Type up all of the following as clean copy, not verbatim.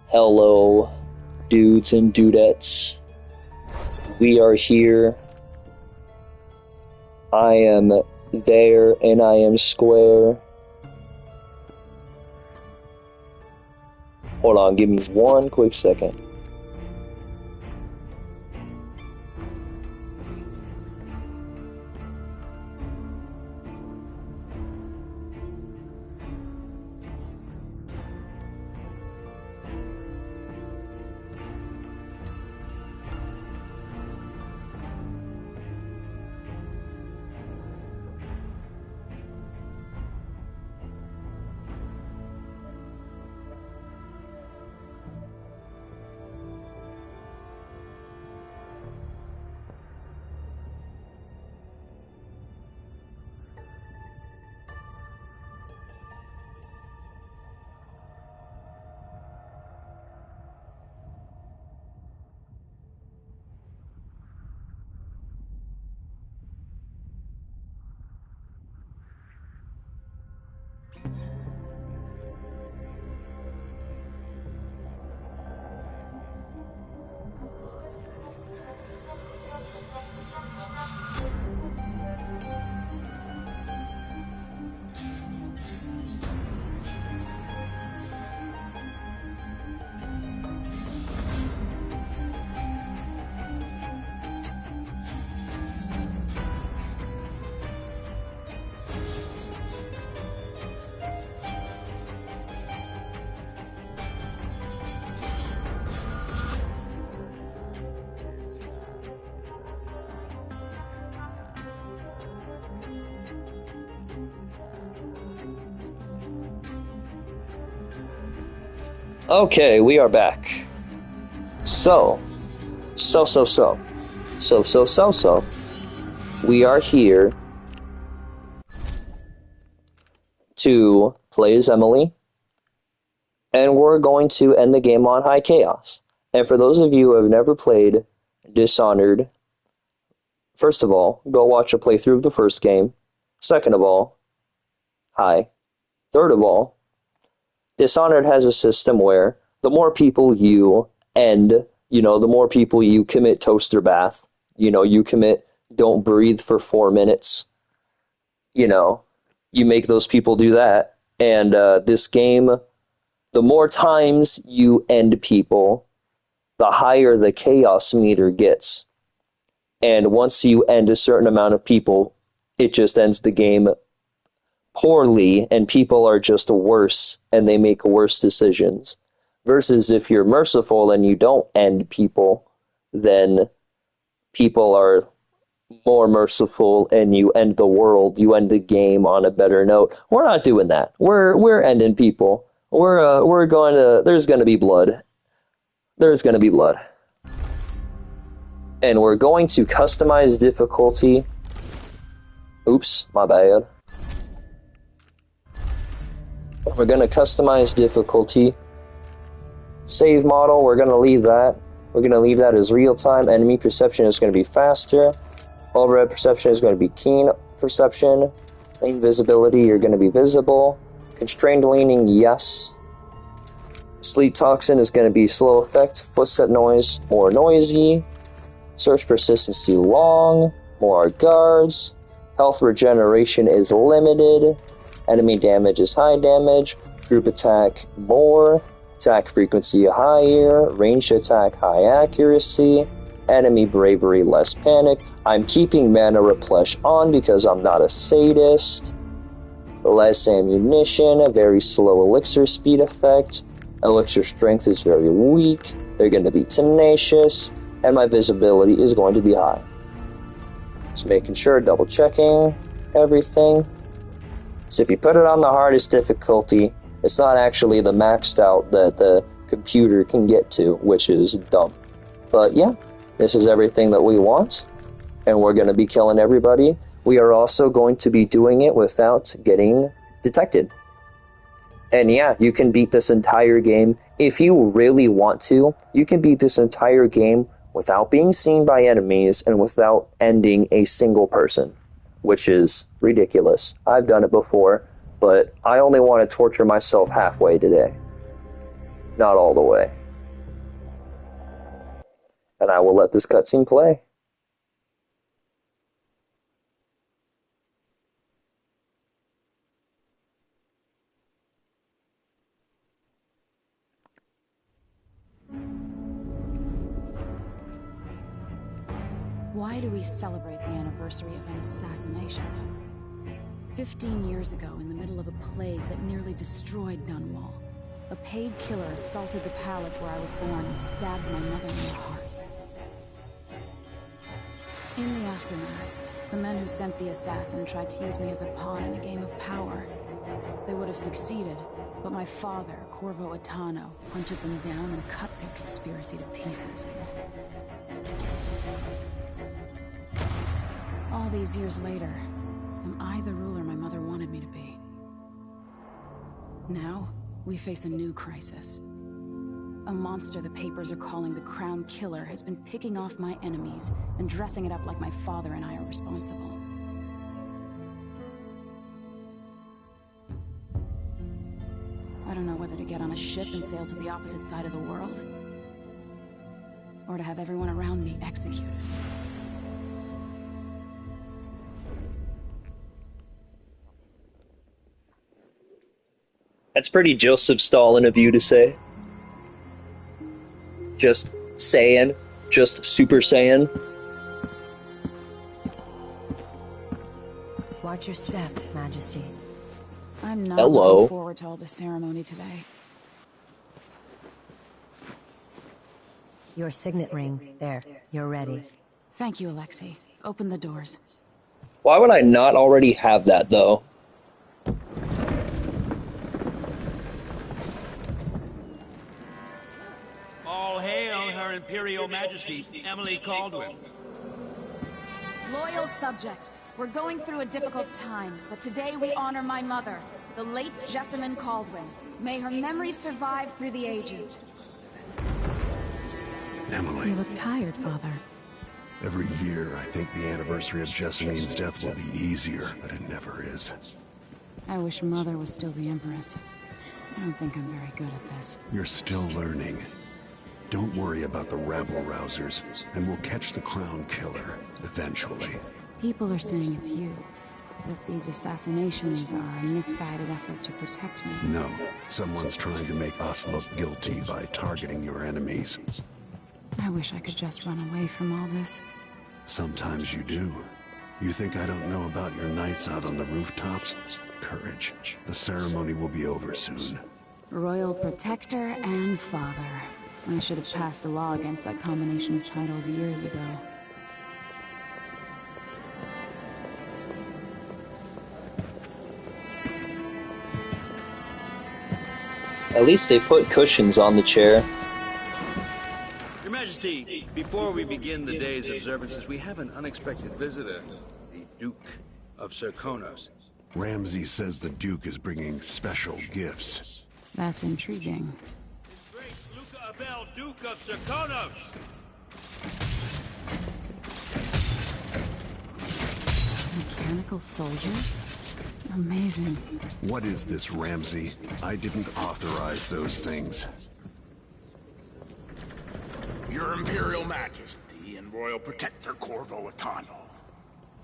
Hello, dudes and dudettes. We are here. I am there and I am square. Hold on, give me one quick second. Okay, we are back. So, we are here to play as Emily, and we're going to end the game on high chaos. And for those of you who have never played Dishonored, first of all, go watch a playthrough of the first game. Second of all, hi. Third of all, Dishonored has a system where the more people you end, the more people you commit toaster bath, you commit don't breathe for 4 minutes, you make those people do that. And this game, the more times you end people, the higher the chaos meter gets. And once you end a certain amount of people, it just ends the game poorly, and people are just worse, and they make worse decisions. Versus if you're merciful and you don't end people, then people are more merciful, and you end the world, you end the game on a better note. We're not doing that. We're ending people. We're going to. There's going to be blood. There's going to be blood, and we're going to customize difficulty. Oops, my bad. We're going to customize difficulty. Save model, we're going to leave that. We're going to leave that as real-time. Enemy perception is going to be faster. Overhead perception is going to be keen perception. Lane visibility, you're going to be visible. Constrained leaning, yes. Sleep toxin is going to be slow effect. Footstep noise, more noisy. Search persistency, long. More guards. Health regeneration is limited. Enemy damage is high damage. Group attack, more. Attack frequency, higher. Ranged attack, high accuracy. Enemy bravery, less panic. I'm keeping mana replenish on because I'm not a sadist. Less ammunition, a very slow elixir speed effect. Elixir strength is very weak. They're going to be tenacious. And my visibility is going to be high. Just making sure, double checking everything. So if you put it on the hardest difficulty, it's not actually the maxed out that the computer can get to, which is dumb. But yeah, this is everything that we want, and we're going to be killing everybody. We are also going to be doing it without getting detected. And yeah, you can beat this entire game. If you really want to, you can beat this entire game without being seen by enemies and without ending a single person, which is ridiculous. I've done it before, but I only want to torture myself halfway today. not all the way. And I will let this cutscene play. Why do we celebrate the anniversary of an assassination? 15 years ago, in the middle of a plague that nearly destroyed Dunwall, a paid killer assaulted the palace where I was born and stabbed my mother in the heart. In the aftermath, the men who sent the assassin tried to use me as a pawn in a game of power. They would have succeeded, but my father, Corvo Attano, hunted them down and cut their conspiracy to pieces. All these years later, am I the ruler my mother wanted me to be? Now, we face a new crisis. A monster the papers are calling the Crown Killer has been picking off my enemies and dressing it up like my father and I are responsible. I don't know whether to get on a ship and sail to the opposite side of the world, or to have everyone around me executed. That's pretty Joseph Stalin of you to say. Just Saiyan. Just Super Saiyan. Watch your step, Majesty. I'm not Hello. looking forward to all the ceremony today. Your signet ring. There, you're ready. Thank you, Alexei. Open the doors. Why would I not already have that, though? All hail Her Imperial Majesty, Emily Caldwin. Loyal subjects, we're going through a difficult time, but today we honor my mother, the late Jessamine Caldwin. May her memory survive through the ages. Emily, You look tired, Father. every year I think the anniversary of Jessamine's death will be easier, but it never is. I wish Mother was still the Empress. I don't think I'm very good at this. You're still learning. Don't worry about the rabble-rousers, and we'll catch the Crown Killer, eventually. People are saying it's you. That these assassinations are a misguided effort to protect me. No, someone's trying to make us look guilty by targeting your enemies. I wish I could just run away from all this. Sometimes you do. You think I don't know about your nights out on the rooftops? Courage. The ceremony will be over soon. Royal Protector and Father. I should have passed a law against that combination of titles years ago. At least they put cushions on the chair. Your Majesty, before we begin the day's observances, we have an unexpected visitor, the Duke of Serkonos. Ramsay says the Duke is bringing special gifts. That's intriguing. His Grace Luca Abel, Duke of Serkonos! Mechanical soldiers? Amazing. What is this, Ramsay? I didn't authorize those things. Your Imperial Majesty and Royal Protector Corvo Attano,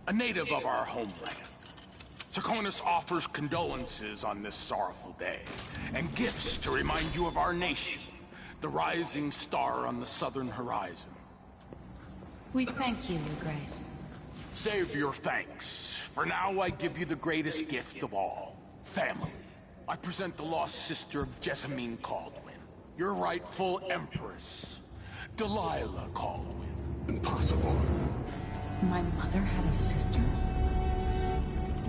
a native of our homeland. Serkonos offers condolences on this sorrowful day, and gifts to remind you of our nation, the rising star on the southern horizon. We thank you, Your Grace. Save your thanks. For now, I give you the greatest gift of all, family. I present the lost sister of Jessamine Caldwin, your rightful Empress, Delilah Caldwin. Impossible. My mother had a sister?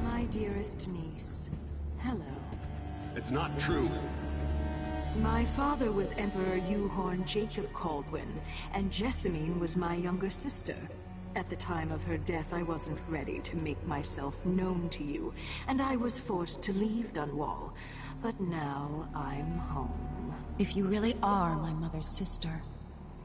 My dearest niece, hello. It's not true. My father was Emperor Euhorn Jacob Caldwin, and Jessamine was my younger sister. At the time of her death, I wasn't ready to make myself known to you, and I was forced to leave Dunwall. But now I'm home. If you really are my mother's sister,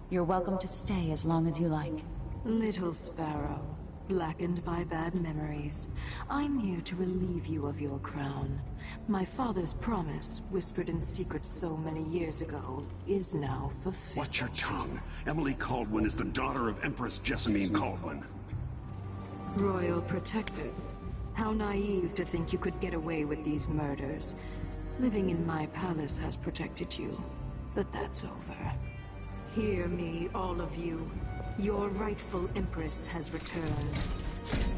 you're welcome to stay as long as you like. Little Sparrow, blackened by bad memories. I'm here to relieve you of your crown. My father's promise, whispered in secret so many years ago, is now fulfilled. Watch your tongue. Emily Caldwin is the daughter of Empress Jessamine Caldwin. Royal Protector. How naive to think you could get away with these murders. Living in my palace has protected you, but that's over. Hear me, all of you. Your rightful Empress has returned.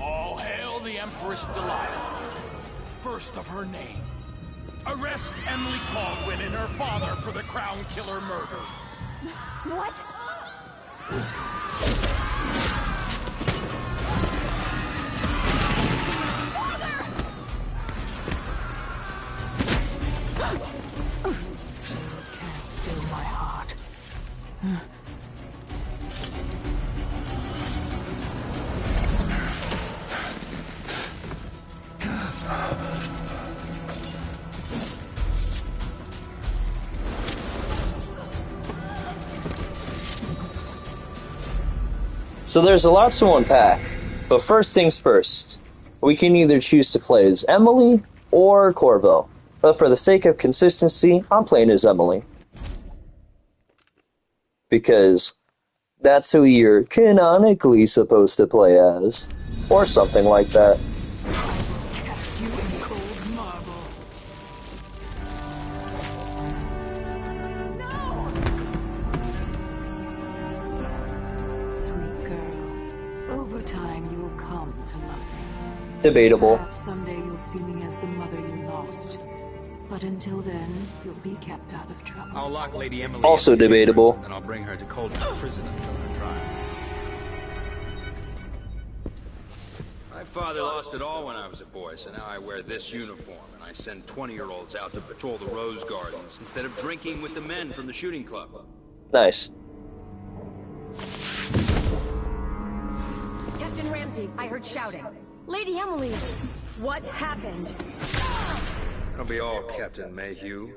All hail the Empress Delilah, first of her name. Arrest Emily Caldwin and her father for the Crown Killer murder. What? Sword can't still my heart. So there's a lot to unpack, but first things first. We can either choose to play as Emily or Corvo, but for the sake of consistency, I'm playing as Emily. Because that's who you're canonically supposed to play as, or something like that. Cast you in cold marble. Sweet girl, over time you'll come to love me. Debatable. Perhaps someday you'll see me as the mother you lost. But until then, you'll be kept out of trouble. I'll lock Lady Emily Also in the debatable. chambers, and I'll bring her to Cauldron Prison until her trial. My father lost it all when I was a boy, so now I wear this uniform, and I send 20-year-olds out to patrol the Rose Gardens instead of drinking with the men from the shooting club. Nice. Captain Ramsey, I heard shouting. Lady Emily, what happened? It'll be all Captain Mayhew.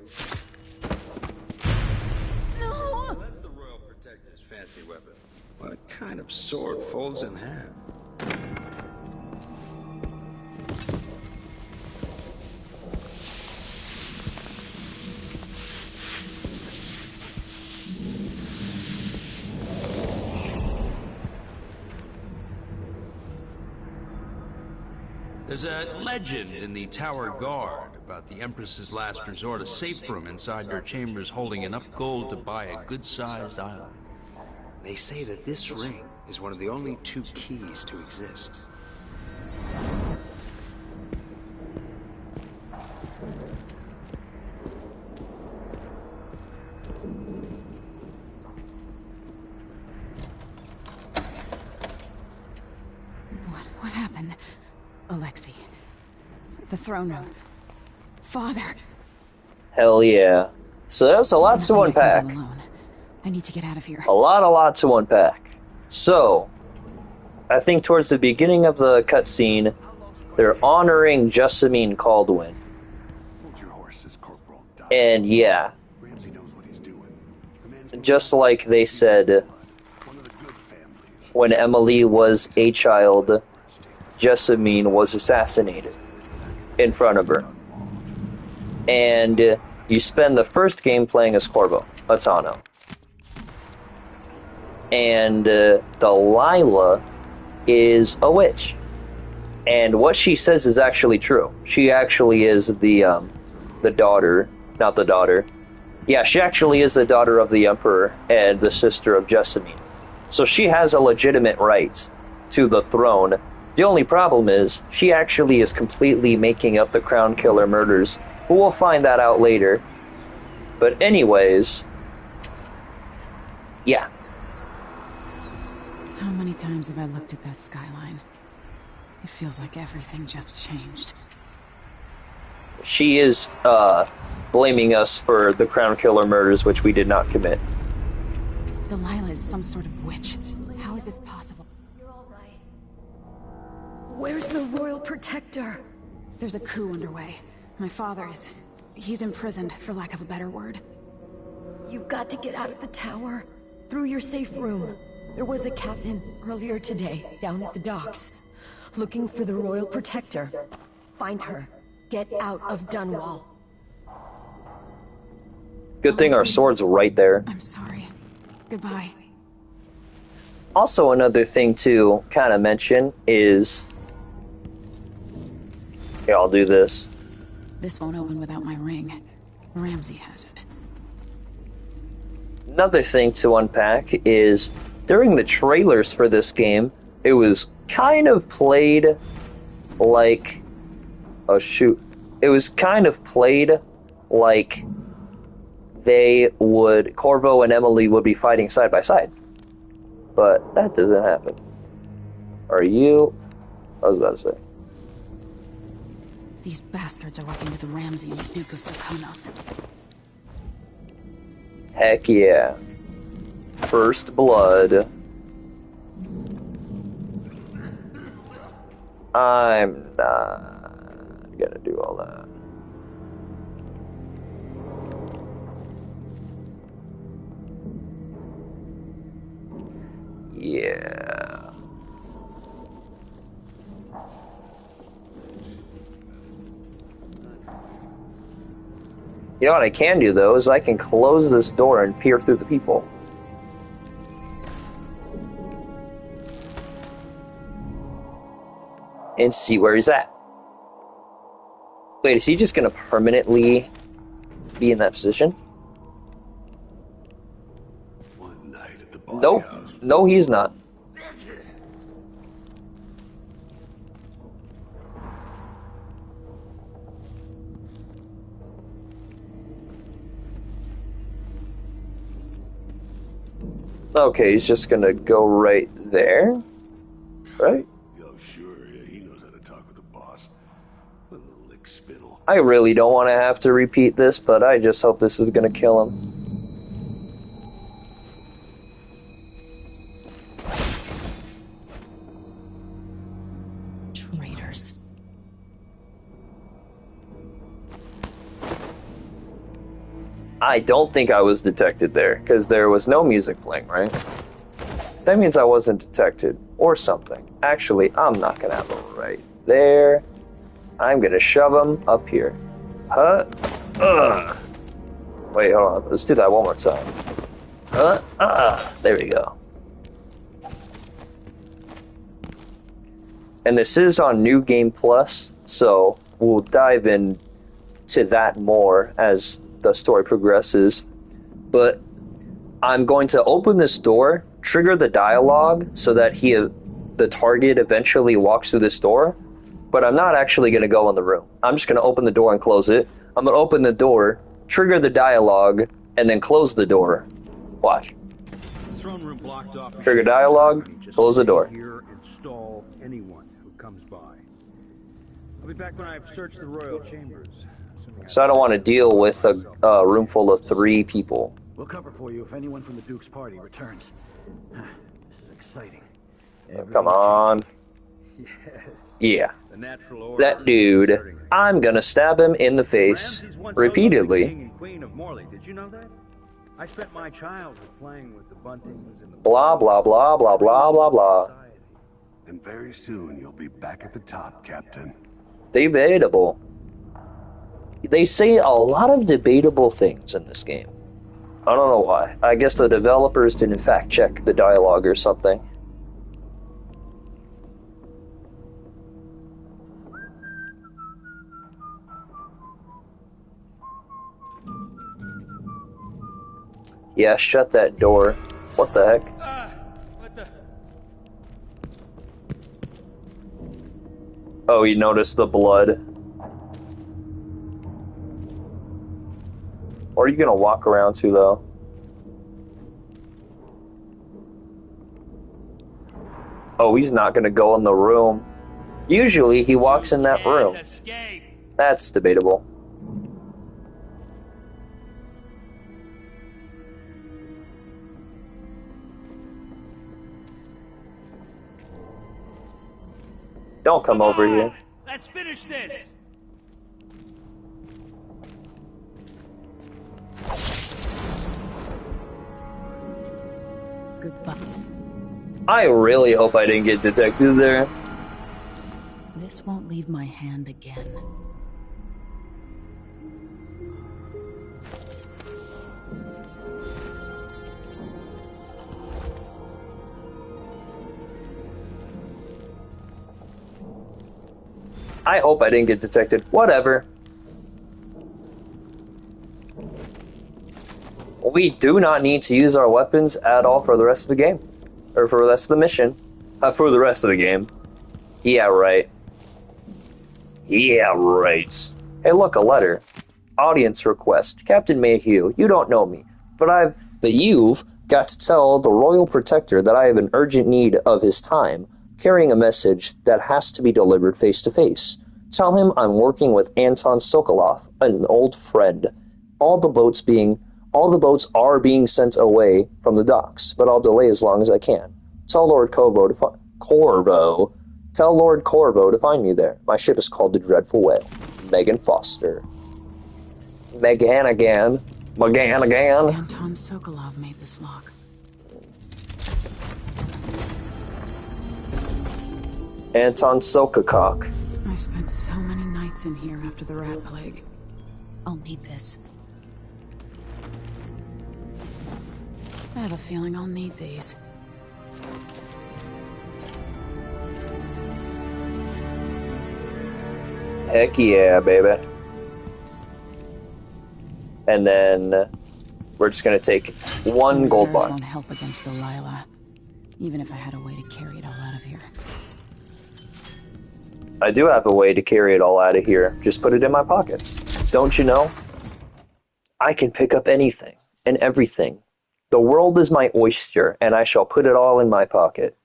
No! That's the Royal Protector's fancy weapon. What kind of sword folds in half? There's a legend in the Tower Guard about the Empress's last resort, a safe room inside her chambers holding enough gold to buy a good-sized island. They say that this ring is one of the only 2 keys to exist. What happened? Alexei. The throne room. Father. Hell yeah. So that's a lot to unpack. I need to get out of here. A lot to unpack. So, I think towards the beginning of the cutscene, they're honoring Jessamine Caldwin. And yeah, just like they said when Emily was a child, Jessamine was assassinated in front of her. And you spend the first game playing as Corvo Atano. And Delilah is a witch. And what she says is actually true. She actually is the daughter, not the daughter. Yeah, she actually is the daughter of the Emperor and the sister of Jessamine. So she has a legitimate right to the throne. The only problem is, she actually is completely making up the Crown Killer murders. But we'll find that out later. But anyways, yeah. How many times have I looked at that skyline? It feels like everything just changed. She is blaming us for the Crown Killer murders, which we did not commit. Delilah is some sort of witch. How is this possible? You're all right. Where's the Royal Protector? There's a coup underway. My father is... he's imprisoned, for lack of a better word. You've got to get out of the tower. Through your safe room. There was a captain earlier today down at the docks, looking for the Royal Protector. Find her. Get out of Dunwall. Good thing our sword's right there. I'm sorry. Goodbye. Also, another thing to kind of mention is... Yeah, I'll do this. This won't open without my ring. Ramsey has it. Another thing to unpack is, during the trailers for this game, it was kind of played like... Oh shoot. It was kind of played like Corvo and Emily would be fighting side by side. But that doesn't happen. Are you... I was about to say. These bastards are working with Ramsey and the Duke of Serkonos. Heck yeah. First blood. I'm not gonna do all that. Yeah. You know what I can do, though, is I can close this door and peer through the people. And see where he's at. Wait, is he just gonna permanently be in that position? One night at the Nope. house. No, he's not. Okay, he's just gonna go right there. Right? Yo, sure, yeah, he knows how to talk with the boss. What a lick spittle. I really don't want to have to repeat this, but I just hope this is gonna kill him. Traitors. I don't think I was detected there, because there was no music playing, right? That means I wasn't detected, or something. Actually, I'm not gonna have him right there. I'm gonna shove him up here. Huh? Ugh. Wait, hold on. Let's do that one more time. There we go. And this is on New Game Plus, so we'll dive into that more as the story progresses. But I'm going to open this door, trigger the dialogue so that the target eventually walks through this door, but I'm not actually going to go in the room. I'm just going to open the door and close it. I'm going to open the door, trigger the dialogue, and then close the door. Watch. Throne room blocked off. Trigger dialogue, close the door. Here, install anyone who comes by. I'll be back when I've searched the royal chambers. So I don't want to deal with a room full of 3 people. We'll cover for you if anyone from the Duke's party returns. This is exciting. Come on. Yes. Yeah. The natural order That dude, I'm gonna stab him in the face Ramses once owned the repeatedly. King and Queen of Morley. Did you know that? I spent my childhood playing with the buntings and the Blah, blah, blah, blah, blah, blah, blah. And very soon you'll be back at the top, Captain. Debatable. They say a lot of debatable things in this game. I don't know why. I guess the developers didn't fact check the dialogue or something. Yeah, shut that door. What the heck? Oh, you noticed the blood. Or are you gonna walk around to, though? Oh, he's not gonna go in the room. Usually, he walks in that room. That's debatable. Don't come over here. Let's finish this. Goodbye. I really hope I didn't get detected there. This won't leave my hand again. I hope I didn't get detected. Whatever. We do not need to use our weapons at all for the rest of the game. Or for the rest of the mission. For the rest of the game. Yeah, right. Yeah, right. Hey, look, a letter. Audience request. Captain Mayhew, you don't know me, but you've got to tell the Royal Protector that I have an urgent need of his time, carrying a message that has to be delivered face to face. Tell him I'm working with Anton Sokolov, an old friend. All the boats are being sent away from the docks, but I'll delay as long as I can. Tell Lord Corvo to find me there. My ship is called the Dreadful Whale. Megan Foster. McGannigan. Anton Sokolov made this lock. Anton Sokolov. I spent so many nights in here after the rat plague. I'll need this. I have a feeling I'll need these. Heck yeah, baby. And then we're just gonna take one gold bar. Won't help against Delilah, even if I had a way to carry it all out of here. I do have a way to carry it all out of here. Just put it in my pockets. Don't you know? I can pick up anything and everything. The world is my oyster, and I shall put it all in my pocket.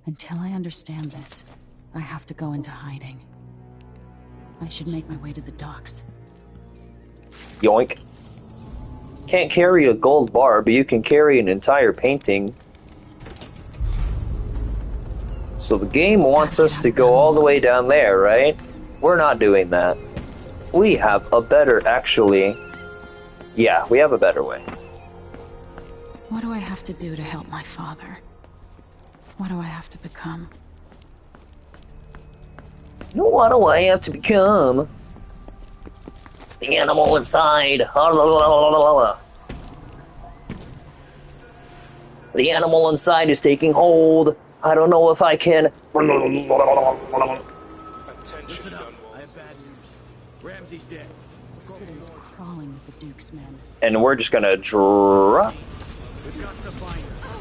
Until I understand this, I have to go into hiding. I should make my way to the docks. Yoink. Can't carry a gold bar, but you can carry an entire painting. So the game wants us to go all the way down there, right? We're not doing that. We have a better, actually... Yeah, we have a better way. What do I have to do to help my father? What do I have to become? What do I have to become? The animal inside. The animal inside is taking hold. I don't know if I can. Listen up. I have bad news. Ramsey's dead. The city is crawling with the Duke's men. And we're just gonna drop. We've got to find her.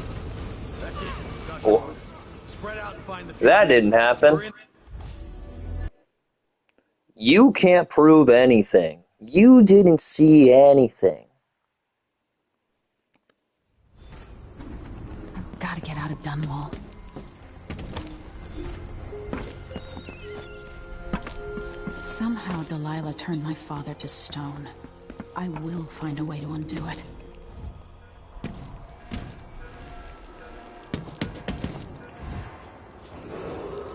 That's it. Oh. Spread out and find the That didn't happen. You can't prove anything. You didn't see anything. I've got to get out of Dunwall. Somehow Delilah turned my father to stone. I will find a way to undo it.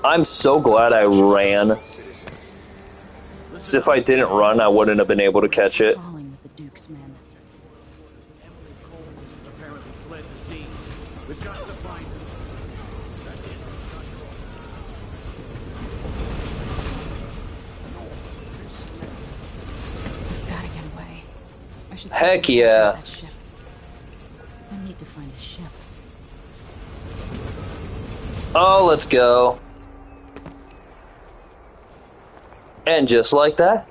I'm so glad I ran. As if I didn't run, I wouldn't have been able to catch it. Crawling with the Duke's men. Emily Coleman has apparently fled the scene. We've got to find her. That's it. Gotta get away. I should Heck take yeah. advantage of that ship. I need to find a ship. Oh, let's go. And just like that,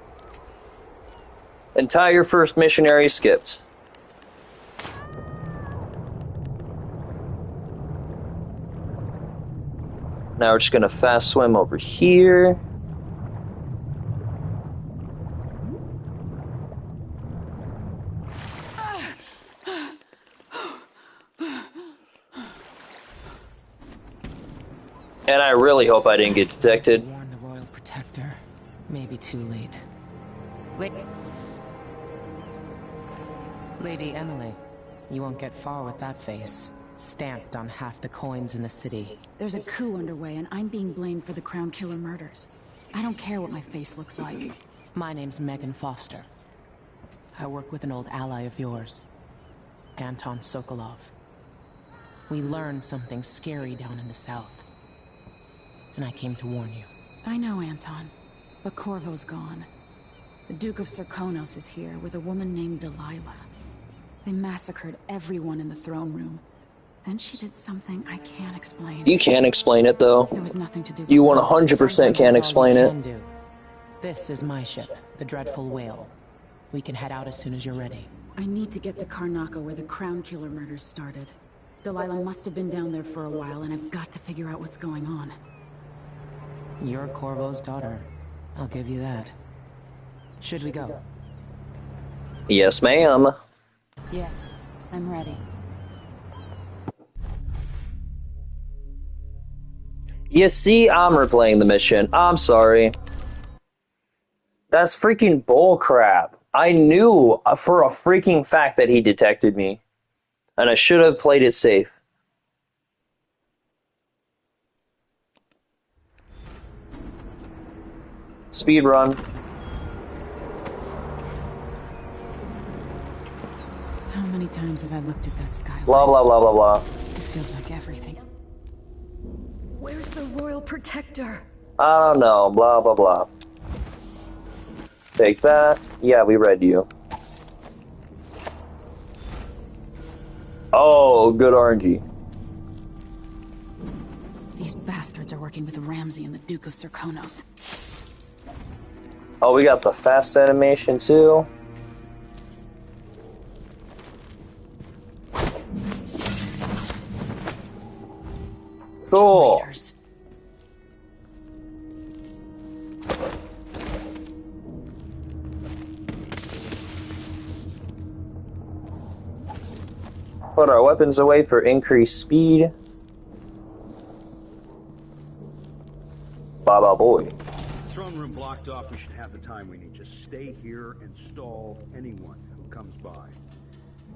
entire first missionary skipped. Now we're just gonna fast swim over here. And I really hope I didn't get detected. Warn the Royal Protector. Maybe too late. Lady Emily, you won't get far with that face. stamped on half the coins in the city. There's a coup underway, and I'm being blamed for the Crown Killer murders. I don't care what my face looks like. My name's Megan Foster. I work with an old ally of yours, Anton Sokolov. We learned something scary down in the south, and I came to warn you. I know, Anton, but Corvo's gone. The Duke of Serkonos is here with a woman named Delilah. They massacred everyone in the throne room. Then she did something I can't explain. You can't explain it, though. There was nothing to do. You 100% can't explain it. This is my ship, the Dreadful Whale. We can head out as soon as you're ready. I need to get to Karnaca where the Crown Killer murders started. Delilah must have been down there for a while, and I've got to figure out what's going on. You're Corvo's daughter. I'll give you that. Should we go? Yes, ma'am. Yes, I'm ready. You see, I'm replaying the mission. I'm sorry. That's freaking bullcrap. I knew for a freaking fact that he detected me. And I should have played it safe. Speed run. How many times have I looked at that skyline? Blah, blah, blah, blah, blah. It feels like everything. Where's the Royal Protector? I don't know. Blah, blah, blah. Take that. Yeah, we read you. Oh, good RNG. These bastards are working with Ramsay and the Duke of Serkonos. Oh, we got the fast animation too. Cool. Raiders. Put our weapons away for increased speed. Baba boy. Throne room blocked off. We should have the time we need. Just stay here and stall anyone who comes by.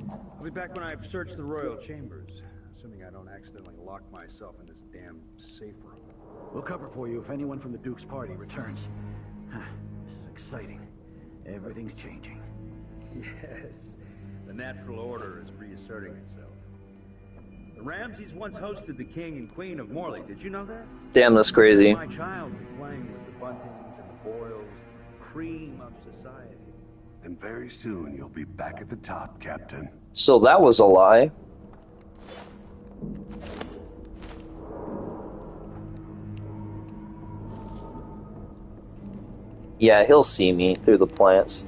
I'll be back when I've searched the royal chambers, assuming I don't accidentally lock myself in this damn safe room. We'll cover for you if anyone from the Duke's party returns. This is exciting. Everything's changing. Yes, the natural order is reasserting itself. The Ramsays once hosted the king and queen of Morley. Did you know that? Damn, that's crazy. My child will be playing with the buntings and the boils, cream of society. And very soon you'll be back at the top, Captain. So that was a lie. Yeah, he'll see me through the plants.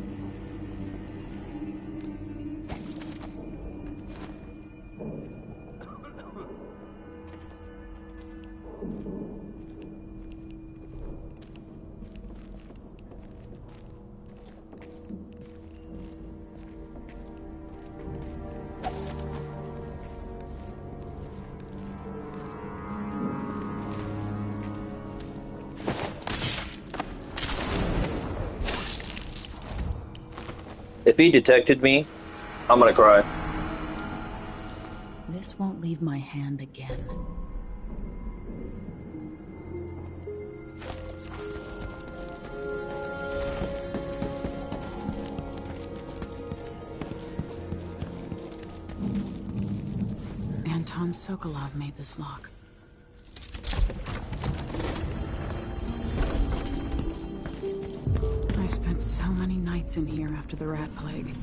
If he detected me, I'm gonna cry. This won't leave my hand again. Anton Sokolov made this lock. I spent so many nights in here after the rat plague.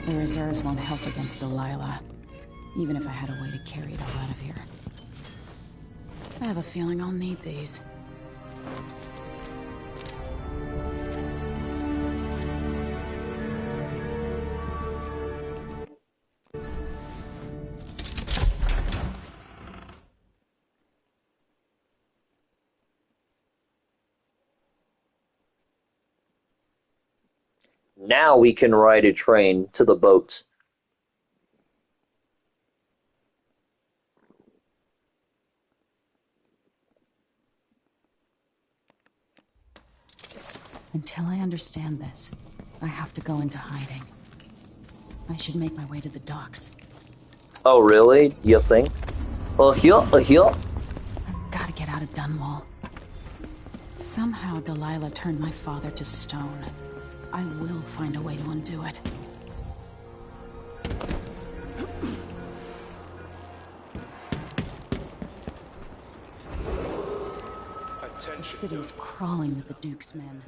The reserves won't help against Delilah, even if I had a way to carry it all out of here. I have a feeling I'll need these. Now we can ride a train to the boat. Until I understand this, I have to go into hiding. I should make my way to the docks. Oh, really? You think? Here. I've got to get out of Dunwall. Somehow Delilah turned my father to stone. I will find a way to undo it. The city is crawling with the Duke's men.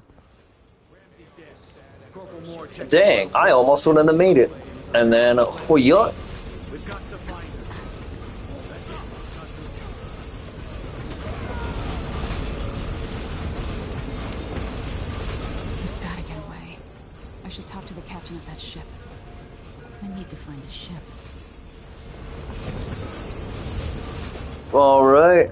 Dang, I almost wouldn't have made it. And then, here. I should talk to the captain of that ship. I need to find a ship. All right.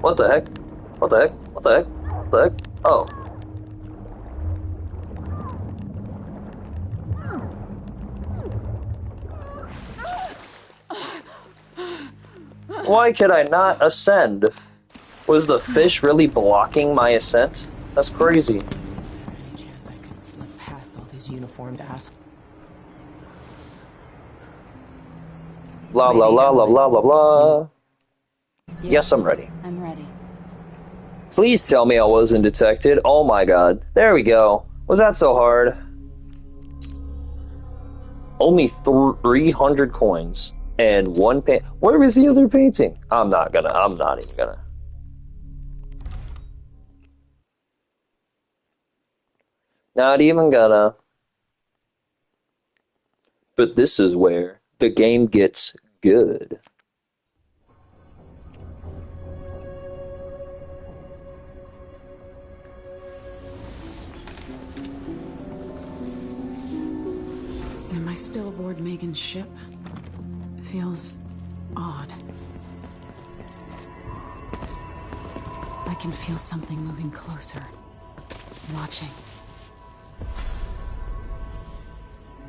What the heck? What the heck? What the heck? What the heck? Oh. Why could I not ascend? Was the fish really blocking my ascent? That's crazy. Is there any chance I could slip past all these uniformed assholes? Blah blah blah blah blah blah blah. Yes, I'm ready. I'm ready. Please tell me I wasn't detected. Oh my god. There we go. Was that so hard? Only 300 coins. And one paint. Where is the other painting? I'm not even gonna. Not even gonna. But this is where the game gets good. Am I still aboard Megan's ship? Feels odd. I can feel something moving closer. Watching.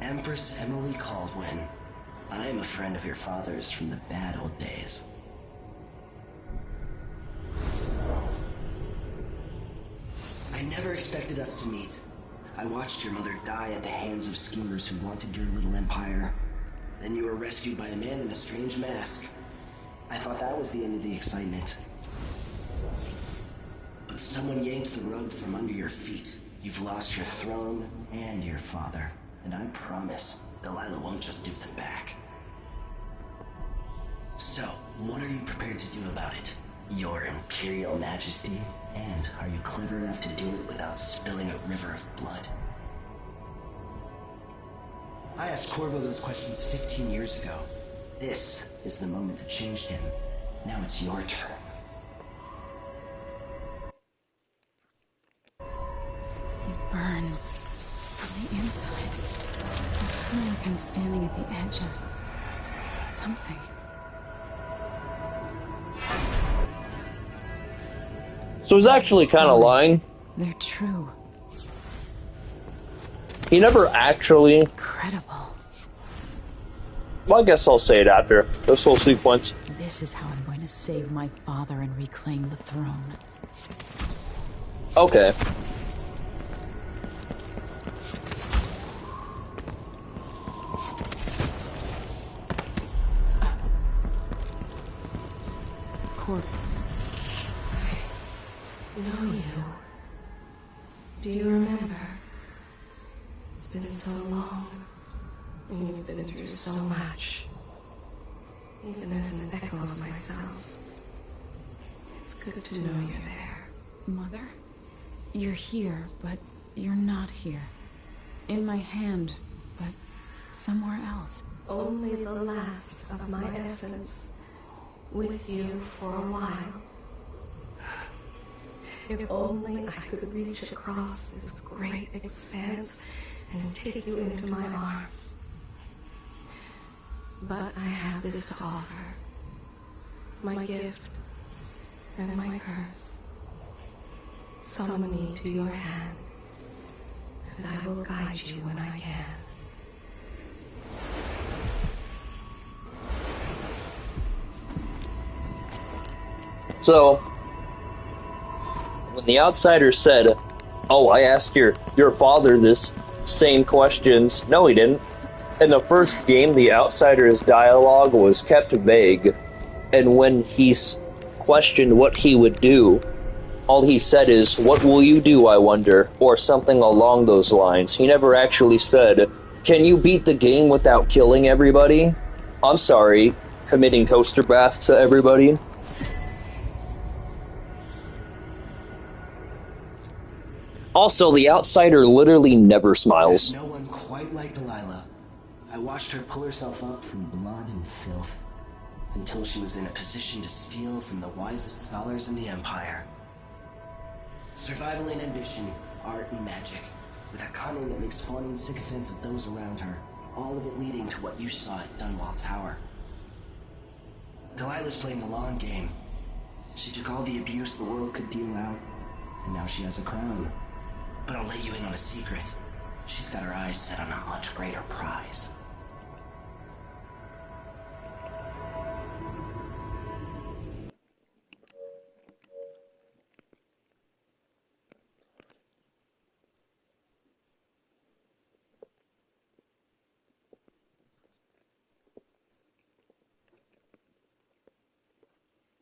Empress Emily Caldwin. I am a friend of your father's from the bad old days. I never expected us to meet. I watched your mother die at the hands of schemers who wanted your little empire. Then you were rescued by a man in a strange mask. I thought that was the end of the excitement. But someone yanked the rug from under your feet. You've lost your throne and your father. And I promise, Delilah won't just give them back. So, what are you prepared to do about it? Your Imperial Majesty? And are you clever enough to do it without spilling a river of blood? I asked Corvo those questions 15 years ago. This is the moment that changed him. Now it's your turn. It burns from the inside. I feel like I'm standing at the edge of something. So he's actually kind of lying. They're true. He never actually... Incredible. Well, I guess I'll say it after this whole sequence. This is how I'm going to save my father and reclaim the throne. Okay. Corp. I know you. Do you remember? It's been so long, and you've been through so much. Even as an echo of myself, it's good to know you're there. Mother? You're here, but you're not here. In my hand, but somewhere else. Only the last of my essence, with you for a while. If only I could reach across this great expanse and take you into my arms. But I have this to offer. My gift and my curse. Summon me to your hand, and I will guide you when I can. So, when the outsider said, "Oh, I asked your father this same questions," no, he didn't. In the first game, the outsider's dialogue was kept vague, and when he questioned what he would do, all he said is, "What will you do, I wonder?" or something along those lines. He never actually said, "Can you beat the game without killing everybody?" I'm sorry, committing toaster baths to everybody. Also, the outsider literally never smiles. There's no one quite like Delilah. I watched her pull herself up from blood and filth until she was in a position to steal from the wisest scholars in the Empire. Survival and ambition, art and magic, with a cunning that makes fawning sycophants of those around her, all of it leading to what you saw at Dunwall Tower. Delilah's playing the long game. She took all the abuse the world could deal out, and now she has a crown. But I'll let you in on a secret. She's got her eyes set on a much greater prize.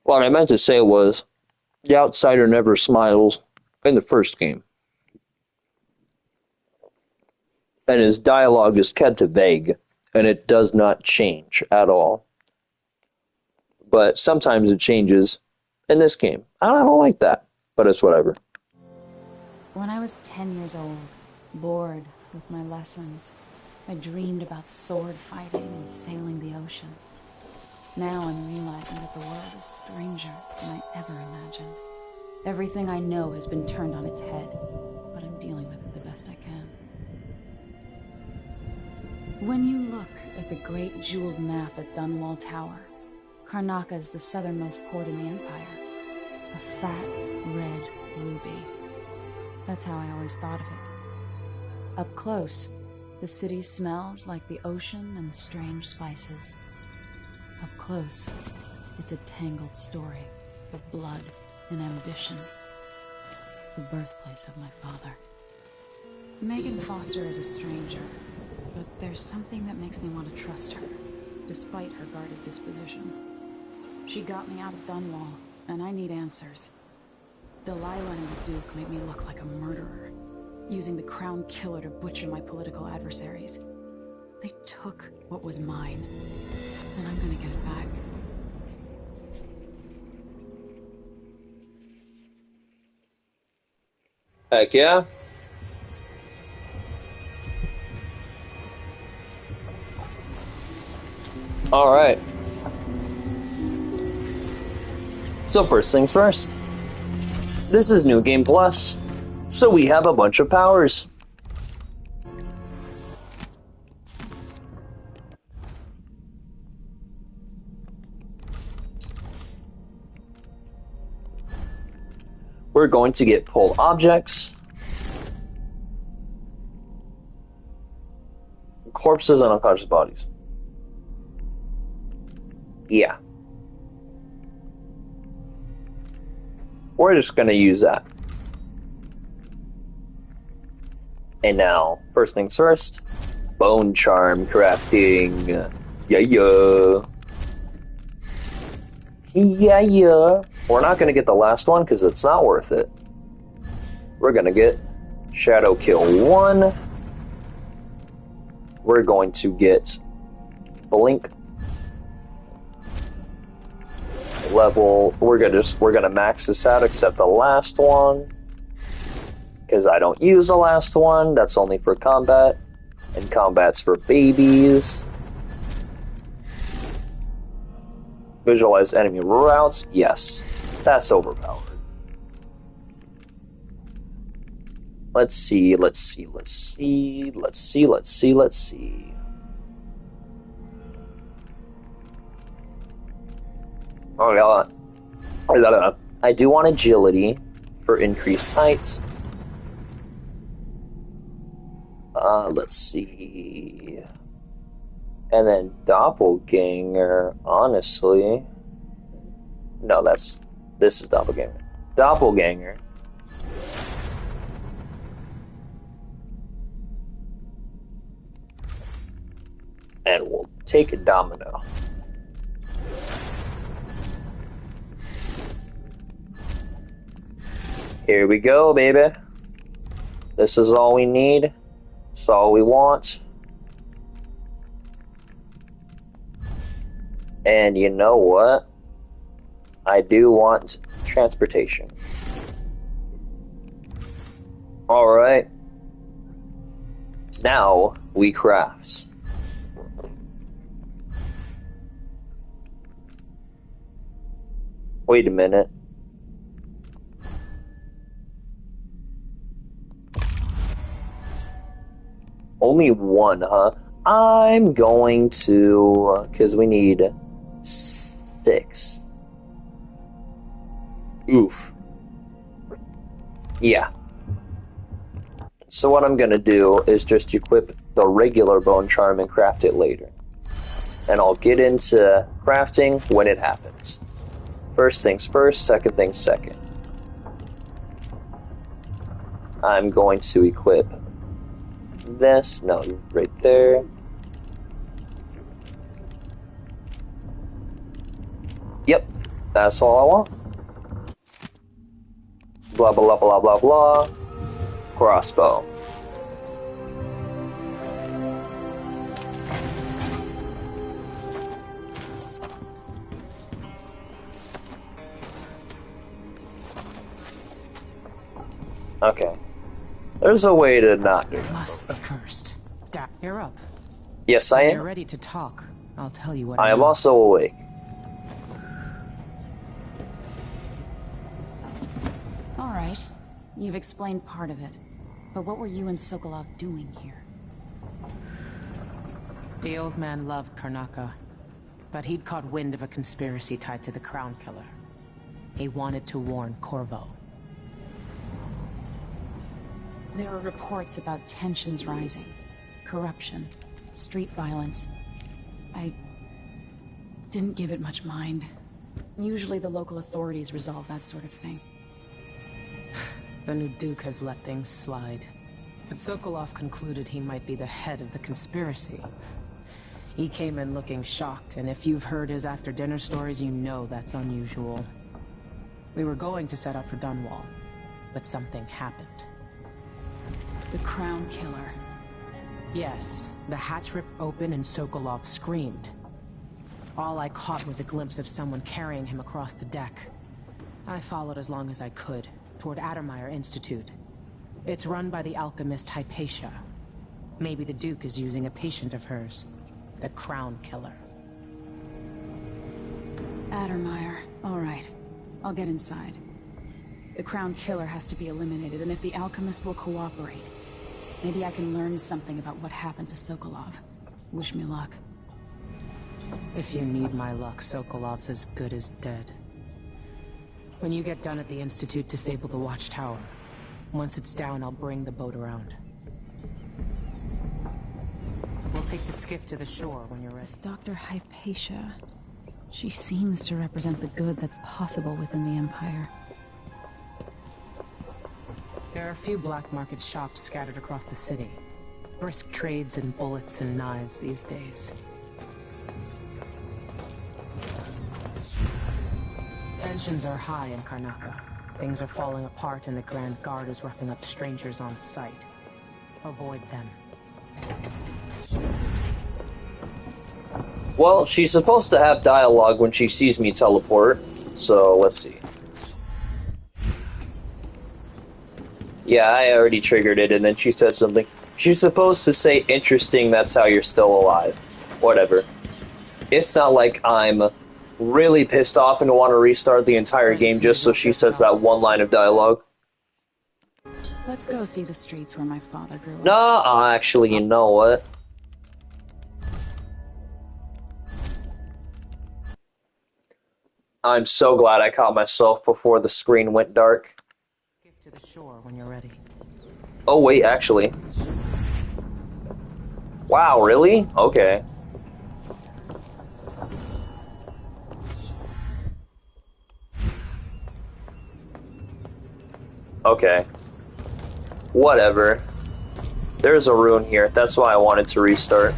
What I meant to say was, the outsider never smiles in the first game. And his dialogue is kept vague, and it does not change at all. But sometimes it changes in this game. I don't like that, but it's whatever. When I was 10 years old, bored with my lessons, I dreamed about sword fighting and sailing the ocean. Now I'm realizing that the world is stranger than I ever imagined. Everything I know has been turned on its head, but I'm dealing with it the best I can. When you look at the great jeweled map at Dunwall Tower, Karnaca is the southernmost port in the Empire. A fat, red ruby. That's how I always thought of it. Up close, the city smells like the ocean and strange spices. Up close, it's a tangled story of blood and ambition. The birthplace of my father. Megan Foster is a stranger, but there's something that makes me want to trust her, despite her guarded disposition. She got me out of Dunwall, and I need answers. Delilah and the Duke made me look like a murderer, using the Crown Killer to butcher my political adversaries. They took what was mine, and I'm gonna get it back. Heck yeah. Alright. So first things first. This is New Game Plus, so we have a bunch of powers. We're going to get pull objects, corpses, and unconscious bodies. Yeah. We're just going to use that. And now, first things first, bone charm crafting. Yeah. We're not going to get the last one because it's not worth it. We're going to get Shadow Kill 1. We're going to get Blink level. We're gonna max this out except the last one, because I don't use the last one. That's only for combat, and combat's for babies. Visualize enemy routes. Yes, that's overpowered. Let's see. Oh god. I do want agility for increased height. Let's see. And then doppelganger, honestly. No, that's This is doppelganger. Doppelganger. And we'll take a domino. Here we go, baby. This is all we need. It's all we want. And you know what? I do want transportation. Alright. Now we craft. Wait a minute. Only one, huh? I'm going to... because we need 6. Oof. Yeah. So what I'm gonna do is just equip the regular bone charm and craft it later. And I'll get into crafting when it happens. First things first, second things second. I'm going to equip this. No, right there. Yep, that's all I want. Blah, blah, blah, blah, blah. Crossbow. Okay. There's a way to not do it. Must be cursed. You're up. Yes, I am. When you're ready to talk, I'll tell you what I am know. also awake. All right. You've explained part of it. But what were you and Sokolov doing here? The old man loved Karnaca, but he'd caught wind of a conspiracy tied to the Crown Killer. He wanted to warn Corvo. There were reports about tensions rising, corruption, street violence. I didn't give it much mind. Usually the local authorities resolve that sort of thing. The new Duke has let things slide. But Sokolov concluded he might be the head of the conspiracy. He came in looking shocked, and if you've heard his after-dinner stories, you know that's unusual. We were going to set out for Dunwall, but something happened. The Crown Killer. Yes, the hatch ripped open and Sokolov screamed. All I caught was a glimpse of someone carrying him across the deck. I followed as long as I could, toward Addermeyer Institute. It's run by the alchemist Hypatia. Maybe the Duke is using a patient of hers, the Crown Killer. Addermeyer. All right. I'll get inside. The Crown Killer has to be eliminated, and if the alchemist will cooperate, maybe I can learn something about what happened to Sokolov. Wish me luck. If you need my luck, Sokolov's as good as dead. When you get done at the Institute, disable the watchtower. Once it's down, I'll bring the boat around. We'll take the skiff to the shore when you're ready. This Dr. Hypatia. She seems to represent the good that's possible within the Empire. There are a few black market shops scattered across the city. Brisk trades in bullets and knives these days. Tensions are high in Karnaca. Things are falling apart and the Grand Guard is roughing up strangers on sight. Avoid them. Well, she's supposed to have dialogue when she sees me teleport, so let's see. Yeah, I already triggered it, and then she said something. She's supposed to say, interesting, that's how you're still alive. Whatever. It's not like I'm really pissed off and want to restart the entire game just so she says that one line of dialogue. Let's go see the streets where my father grew up. No, actually, you know what? I'm so glad I caught myself before the screen went dark. To the shore when you're ready. Oh, wait, actually. Wow, really? Okay. Okay. Whatever. There's a rune here. That's why I wanted to restart.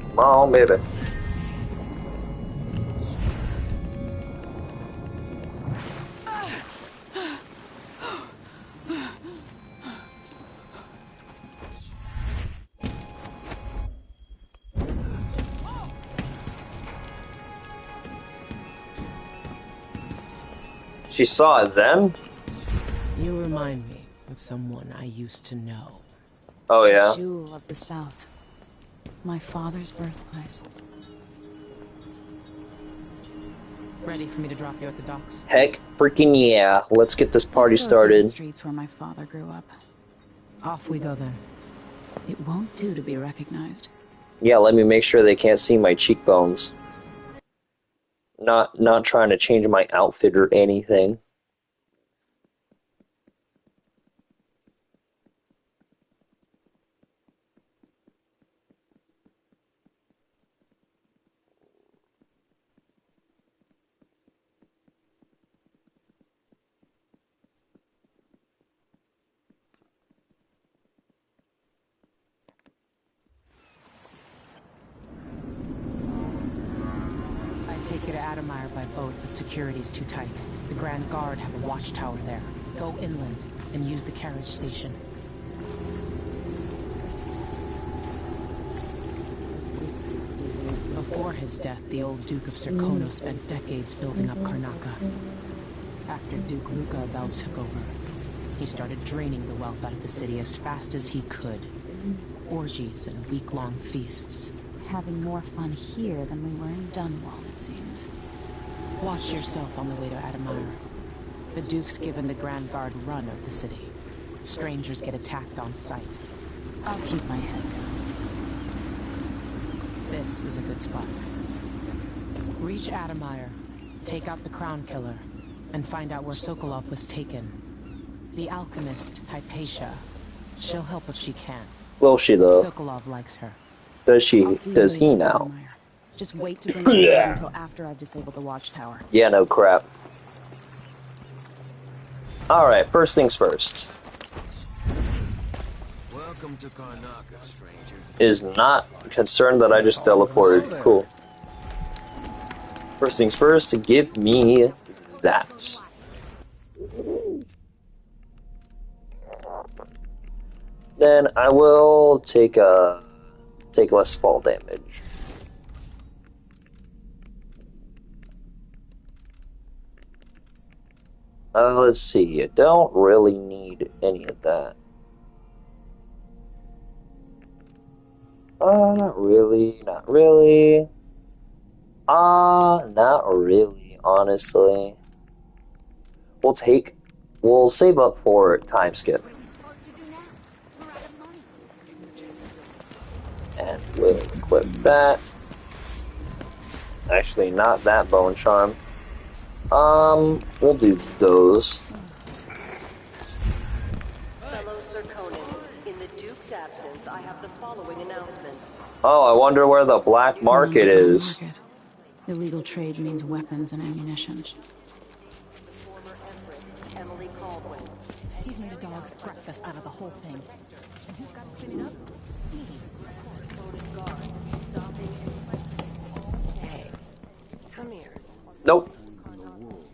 Come on, baby. She saw it then? You remind me of someone I used to know. Oh, yeah? Jewel of the South. My father's birthplace. Ready for me to drop you at the docks? Heck freaking yeah. Let's get this party Let's go started. see the streets where my father grew up. Off we go then. It won't do to be recognized. Yeah, let me make sure they can't see my cheekbones. Not trying to change my outfit or anything. Take you to Adamire by boat, but security's too tight. The Grand Guard have a watchtower there. Go inland and use the carriage station. Before his death, the old Duke of Serkonos spent decades building up Karnaca. After Duke Luca Abel took over, he started draining the wealth out of the city as fast as he could. Orgies and week-long feasts. Having more fun here than we were in Dunwall, it seems. Watch yourself on the way to Adamire. The Duke's given the Grand Guard run of the city. Strangers get attacked on sight. I'll keep my head down. This is a good spot. Reach Adamire, take out the Crown Killer, and find out where Sokolov was taken. The alchemist, Hypatia. She'll help if she can. Will she, though? Sokolov likes her. Does she? Does he now? Just wait to bring it back until after I've disabled the watchtower. Yeah, no crap. Alright, first things first. Welcome to Karnaca, stranger. Is not concerned that I just teleported. Cool. First things first, give me that. Then I will take less fall damage. Let's see. I don't really need any of that. Not really. Not really. Not really, honestly. We'll save up for time skip. And we'll equip that. Actually, not that bone charm. We'll do those. Fellow Serkonans, in the Duke's absence, I have the following announcement. Oh, I wonder where the black market is. Illegal trade means weapons and ammunition. He's made a dog's breakfast out of the whole thing. And who's got to clean it up? Hey, come here. Nope.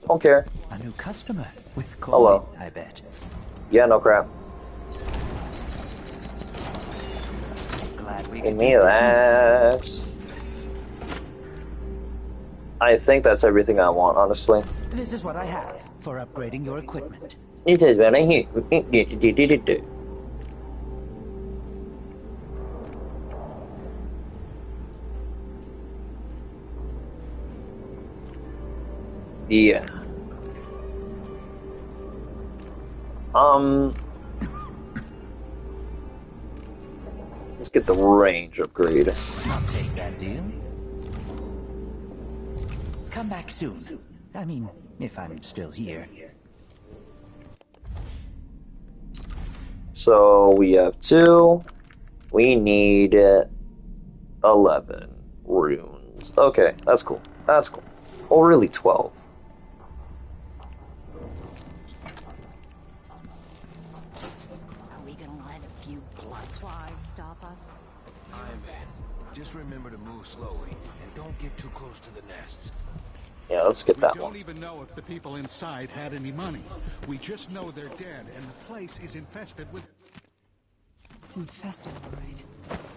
Don't care. A new customer with coin, hello. I bet. Yeah, no crap. Glad we Give me that. I think that's everything I want, honestly. This is what I have for upgrading your equipment. It is what I hear. Yeah. Let's get the range upgrade. I'll take that deal. Come back soon. I mean, if I'm still here. So we have 2. We need 11. runes. Okay, that's cool. That's cool. Oh, really, 12. Are we gonna let a few blood flies stop us? I'm in. Just remember to move slowly and don't get too close to the nests. Yeah, let's get that We one. don't even know if the people inside had any money. We just know they're dead, and the place is infested with... It's infested, all right.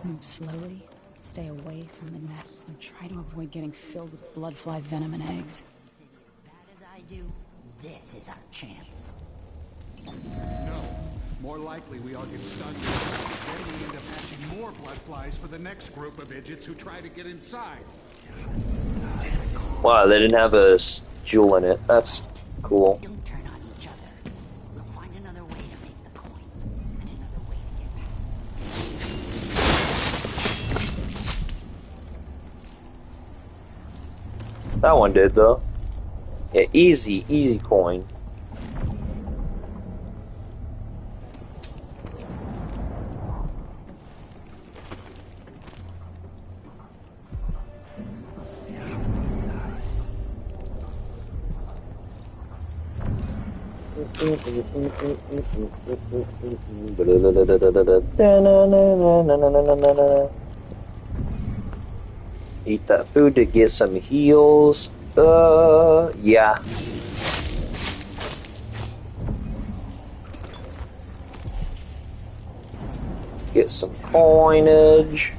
Move slowly, stay away from the nests, and try to avoid getting filled with bloodfly venom and eggs. Bad as I do, this is our chance. No. More likely we all get stung. Then we end up hatching more blood flies for the next group of idiots who try to get inside. Wow, they didn't have a jewel in it. That's cool. Don't turn on each other. We'll find another way to make the coin. And another way to get back. That one did, though. Yeah, easy coin. Eat that food to get some heals. Yeah. Get some coinage.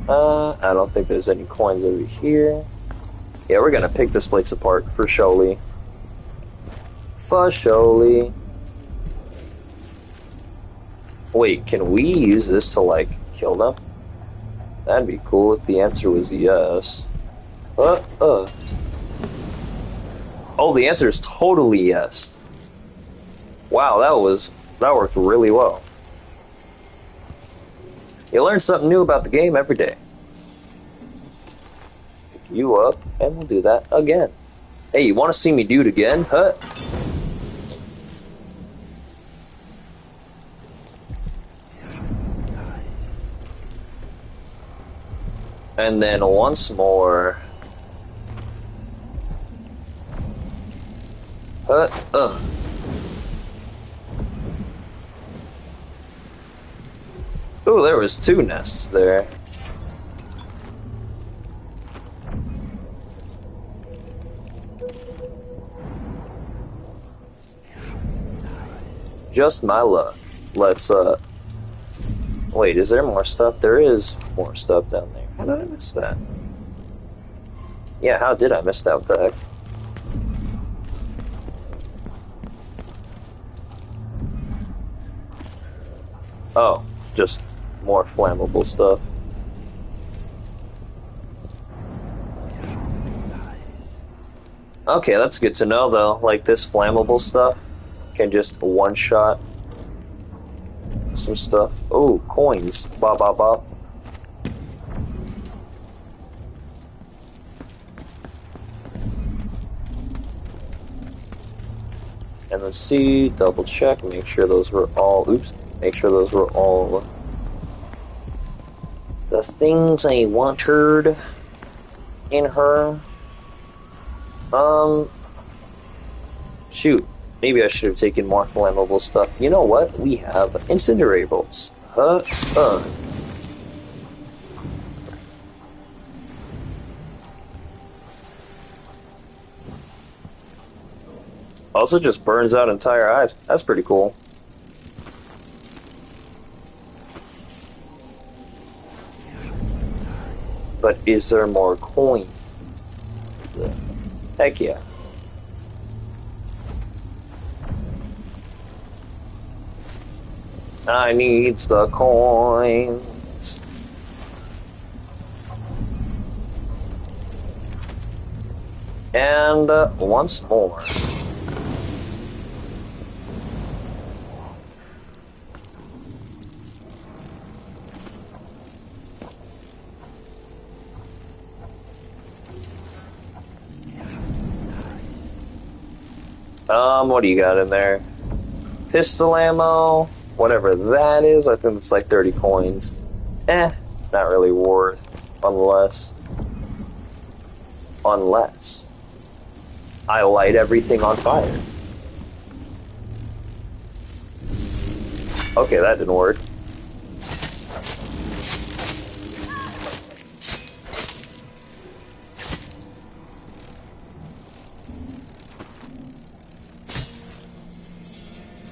I don't think there's any coins over here. Yeah, we're gonna pick this place apart for surely. For surely. Wait, can we use this to, like, kill them? That'd be cool if the answer was yes. Oh, the answer is totally yes. Wow, that worked really well. You learn something new about the game every day. Pick you up, and we'll do that again. Hey, you want to see me do it again, huh? And then once more. Ooh, there was 2 nests there. Just my luck. Let's, wait, is there more stuff? There is more stuff down there. How did I miss that? Yeah, how did I miss that? What the heck? Oh, just more flammable stuff. Okay, that's good to know, though. Like, this flammable stuff can just one-shot some stuff. Oh, coins. Bop, bop, bop. And let's see, double check, make sure those were all, make sure those were all the things I wanted in her. Shoot, maybe I should have taken more flammable stuff. You know what? We have incinerables. Also just burns out entire hives. That's pretty cool. But is there more coin? Heck yeah. I need the coins. And once more. What do you got in there? Pistol ammo, whatever that is. I think it's like 30 coins. Not really worth, unless I light everything on fire. Okay, that didn't work.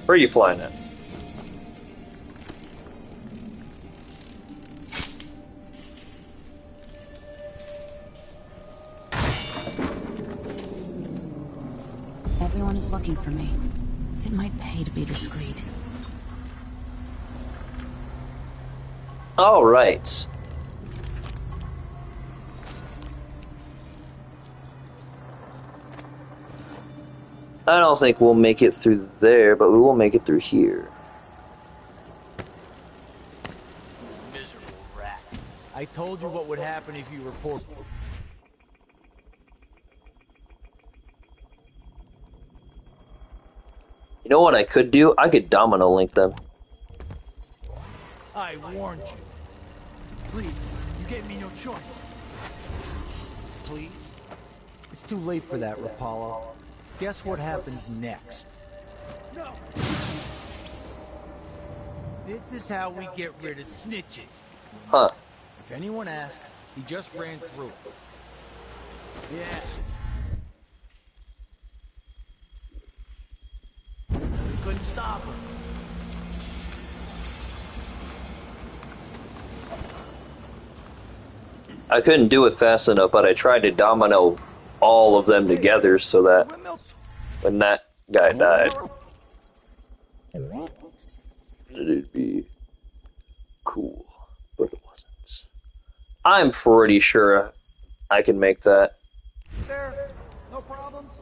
Where are you flying at? Everyone is looking for me. It might pay to be discreet. All right. I don't think we'll make it through there, but we will make it through here. Miserable rat. I told you what would happen if you report. You know what I could do? I could domino link them. I warned you. Please, you gave me no choice. Please? It's too late for that, Rapallo. Guess what happens next? No! This is how we get rid of snitches. Huh. If anyone asks, he just ran through it. Yes. We couldn't stop him. I couldn't do it fast enough, but I tried to domino all of them together so that when that guy died, it'd be cool, but it wasn't. I'm pretty sure I can make that. There, no problems.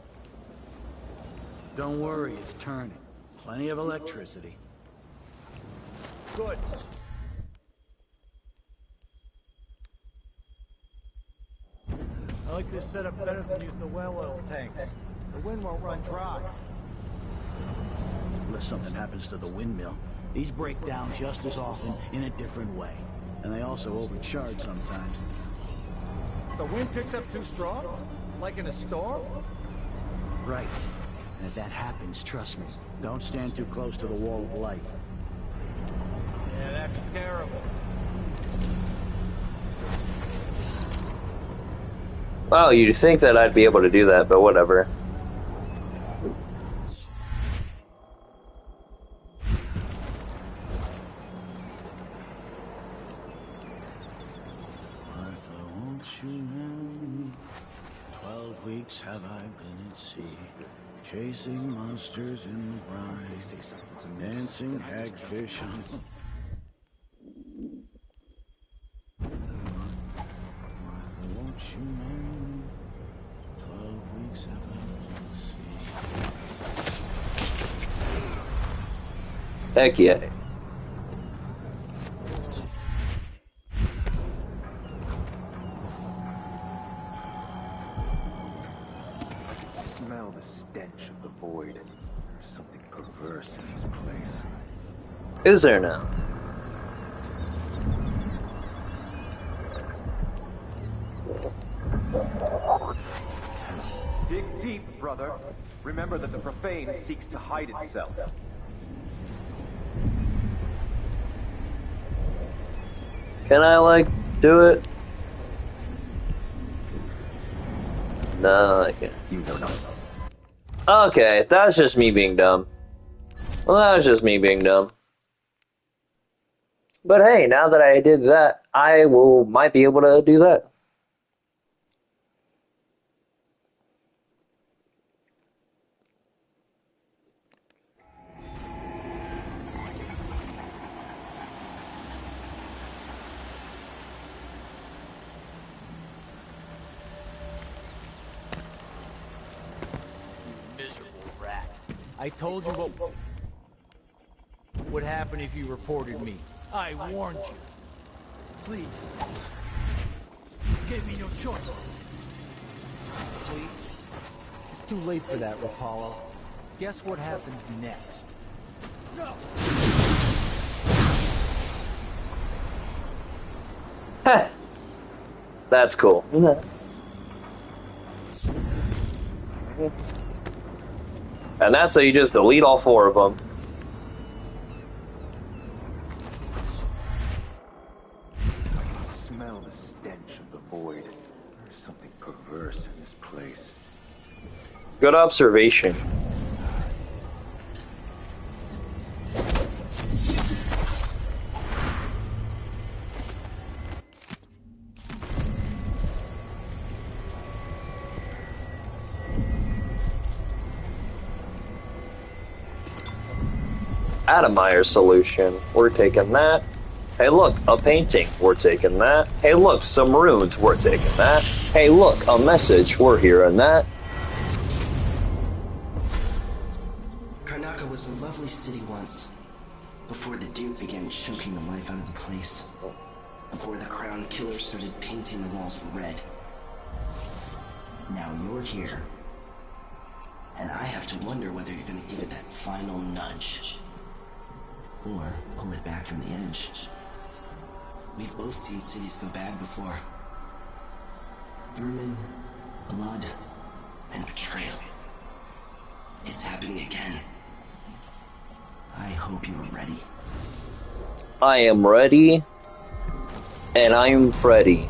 Don't worry, it's turning. Plenty of electricity. Good. I like this setup better than using the well oil tanks. The wind won't run dry. Unless something happens to the windmill. These break down just as often in a different way. And they also overcharge sometimes. The wind picks up too strong? Like in a storm? Right. And if that happens, trust me, don't stand too close to the wall of light. Yeah, that'd be terrible. Well, you'd think that I'd be able to do that, but whatever. Martha, won't you marry me? 12 weeks have I been at sea, chasing monsters in the brine, dancing hagfish on... Martha, won't you marry me? 12 weeks have I been at sea. Heck yeah. Smell the stench of the void. There's something perverse in this place. Is there now? Dig deep, brother. Remember that the profane seeks to hide itself. Can I, like, do it? No, I can't. You know not. Okay, that's just me being dumb. Well, that was just me being dumb. But hey, now that I did that, I might be able to do that. I told you what would happen if you reported me. I warned you. Please. You gave me no choice. Please. It's too late for that, Rapallo. Guess what happens next? No! That's cool. And that's how you just delete all 4 of them. Smell the stench of the void. There's something perverse in this place. Good observation. Atomizer solution. We're taking that. Hey look, a painting. We're taking that. Hey look, some runes. We're taking that. Hey look, a message. We're hearing that. Karnaca was a lovely city once. Before the Duke began choking the life out of the place. Before the Crown Killer started painting the walls red. Now you're here. And I have to wonder whether you're gonna give it that final nudge. Or pull it back from the edge. We've both seen cities go bad before. Vermin, blood, and betrayal. It's happening again. I hope you're ready. I am ready. And I'm Freddy.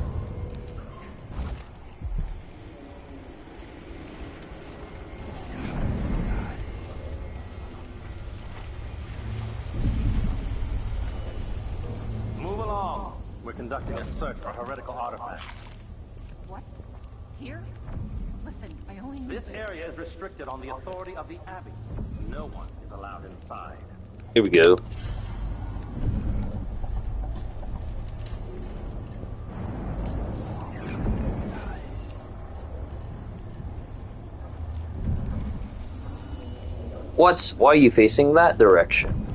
We're conducting a search for heretical artifacts. What? Here? Listen, I only need This area is restricted on the authority of the Abbey. No one is allowed inside. Here we go. What? Why are you facing that direction?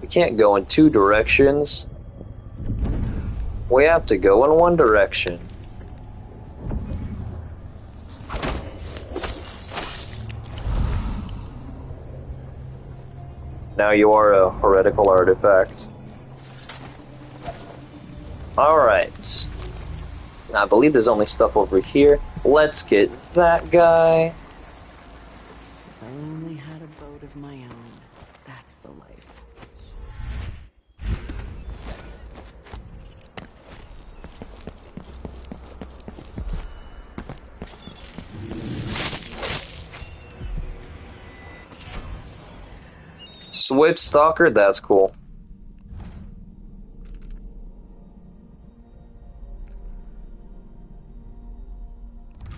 We can't go in 2 directions. We have to go in 1 direction. Now you are a heretical artifact. Alright. I believe there's only stuff over here. Let's get that guy. If I only had a boat of my own. That's the life. Swift Stalker, that's cool.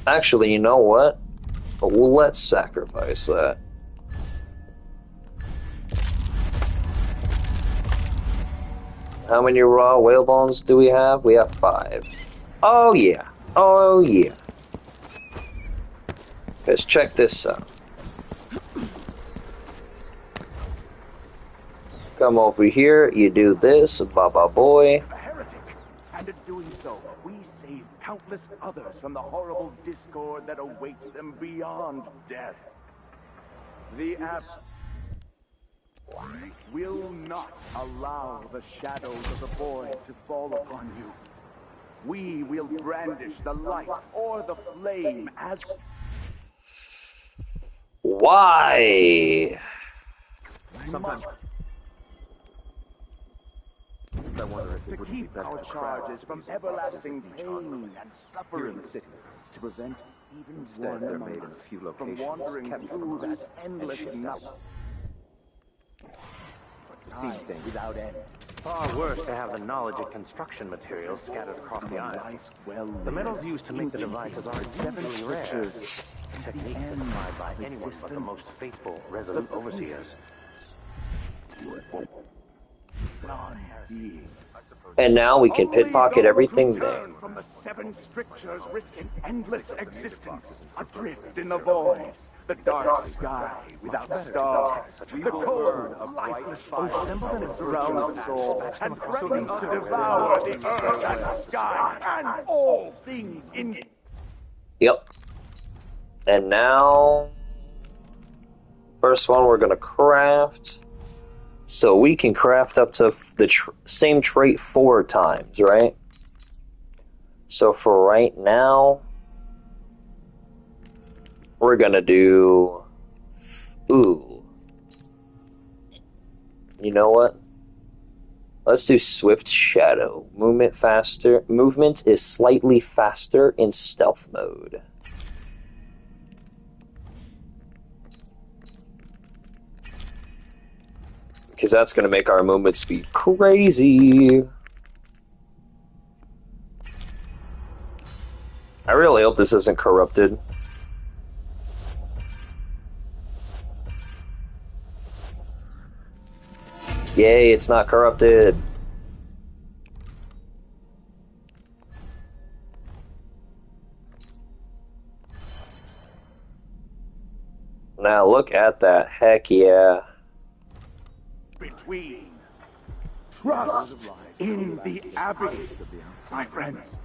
Actually, you know what? Well, let's sacrifice that. How many raw whale bones do we have? We have 5. Oh yeah. Oh yeah. Let's check this out. Come over here, you do this, baba boy. A heretic, and in doing so, we save countless others from the horrible discord that awaits them beyond death. The Abbey will not allow the shadows of the void to fall upon you. We will brandish the light or the flame as... Why? Sometimes... I wonder if to keep our charges from everlasting pain and suffering in the city, to prevent even one among us from wandering through that endless night. These things without end. Far worse to have the knowledge of construction materials scattered across the island. The metals used to make the devices are definitely rare. Techniques applied by anyone but the most faithful, resolute overseers. And now we can pickpocket everything there. From the 7 strictures risk an endless existence, adrift in the void. The dark sky without stars, the cold, lifeless ocean that surrounds us all, and threatens to devour the earth and sky, and all things in... Yep. And now... First one we're gonna craft. So we can craft up to the same trait 4 times, right? So for right now, we're gonna do... Ooh. You know what? Let's do Swift Shadow. Movement is slightly faster in stealth mode. Because that's going to make our movement speed crazy. I really hope this isn't corrupted. Yay, it's not corrupted. Now look at that. Heck yeah. Between trust in the Abbey, my friends.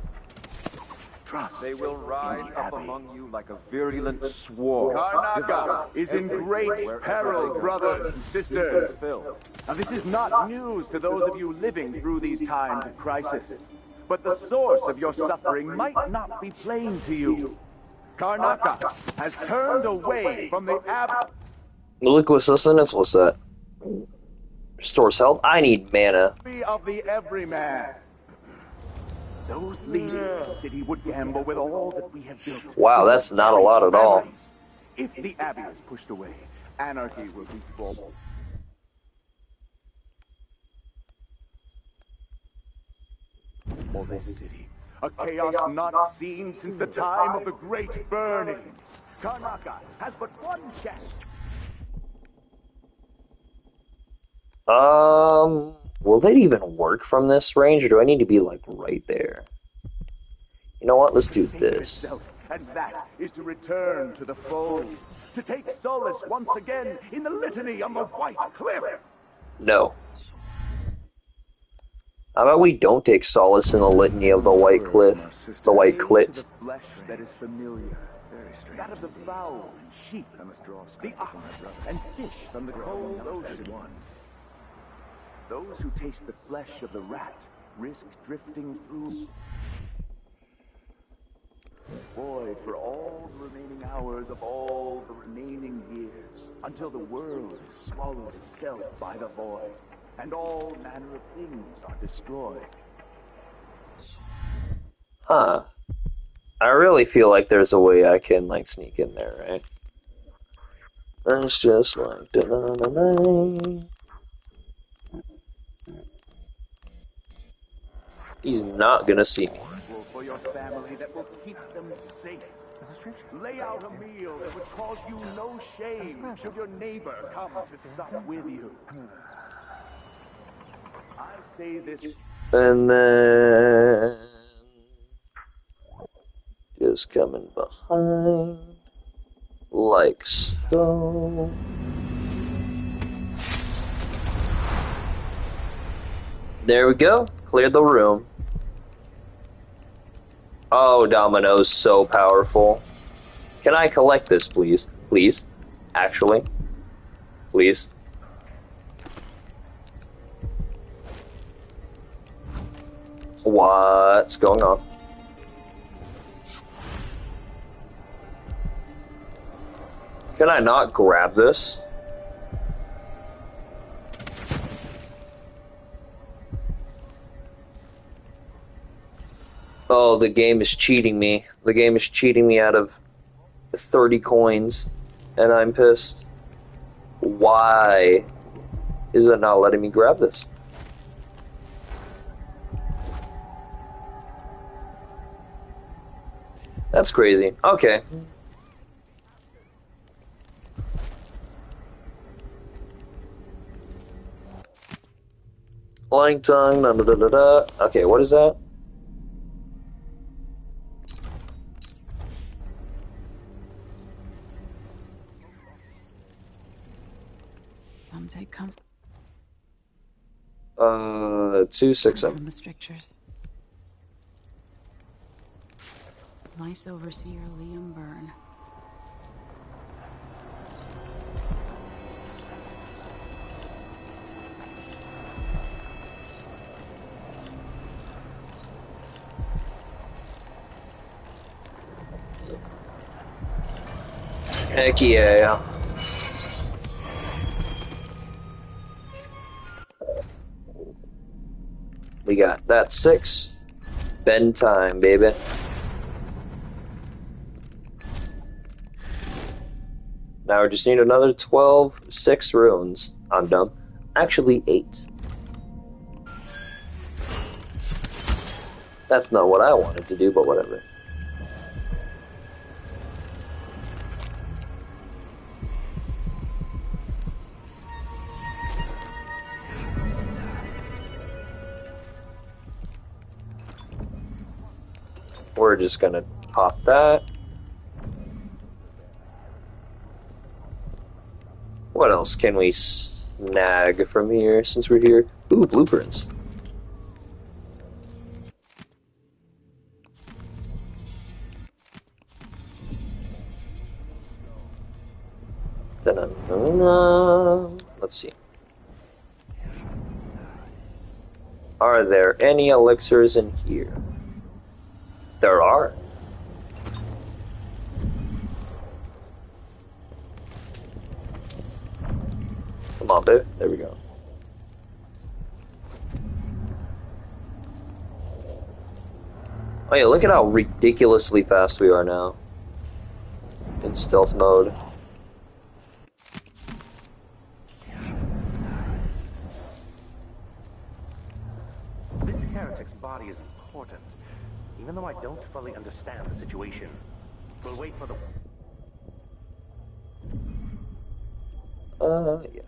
Trust. They will rise up among you like a virulent swarm. Karnaca is in great peril, brothers and sisters. Now this is not news to those of you living through these times of crisis. But the source of your suffering might not be plain to you. Karnaca has turned away from the Abbey. Liquid sustenance, what's that? Restores health? I need mana. Of the everyman. Those leading the city would gamble with all that we have built. Wow, that's not a lot at all. If the Abbey is pushed away, anarchy will be formed. For this city, a chaos not seen since the time of the Great Burning. Karnaca has but one chance. Will that even work from this range, or do I need to be, like, right there? You know what? Let's do this. And that is to return to the fold, to take solace once again in the litany on the White Cliff. No. How about we don't take solace in the litany of the White Cliff? The White Clit. The flesh that is familiar, that of the fowl and sheep, the ox and fish from the cold ocean. Those who taste the flesh of the rat risk drifting through void for all the remaining hours of all the remaining years, until the world is swallowed itself by the void, and all manner of things are destroyed. Huh. I really feel like there's a way I can, like, sneak in there, right? That's just like da-na-na-na. He's not gonna see me. For your family that will keep them safe. Lay out a meal that would cause you no shame should your neighbor come to sup with you. I say this. And then just coming behind like so. There we go. Cleared the room. Oh, Domino's so powerful. Can I collect this, please? Please? Actually? Please? What's going on? Can I not grab this? Oh, the game is cheating me. The game is cheating me out of 30 coins, and I'm pissed. Why is it not letting me grab this? That's crazy. Okay. Flying tongue, da da da da da. Okay, what is that? Some take comfort 267. from the strictures. Nice overseer Laurence-burne. Heck yeah. We got that 6. Bend time, baby. Now we just need another 12, 6 runes. I'm dumb. Actually, 8. That's not what I wanted to do, but whatever. We're just gonna pop that. What else can we snag from here since we're here? Ooh, blueprints. Let's see. Are there any elixirs in here? There are. Come on, babe. There we go. Oh yeah, look at how ridiculously fast we are now. In stealth mode. This heretic's body is important. Even though I don't fully understand the situation. We'll wait for the... Yeah.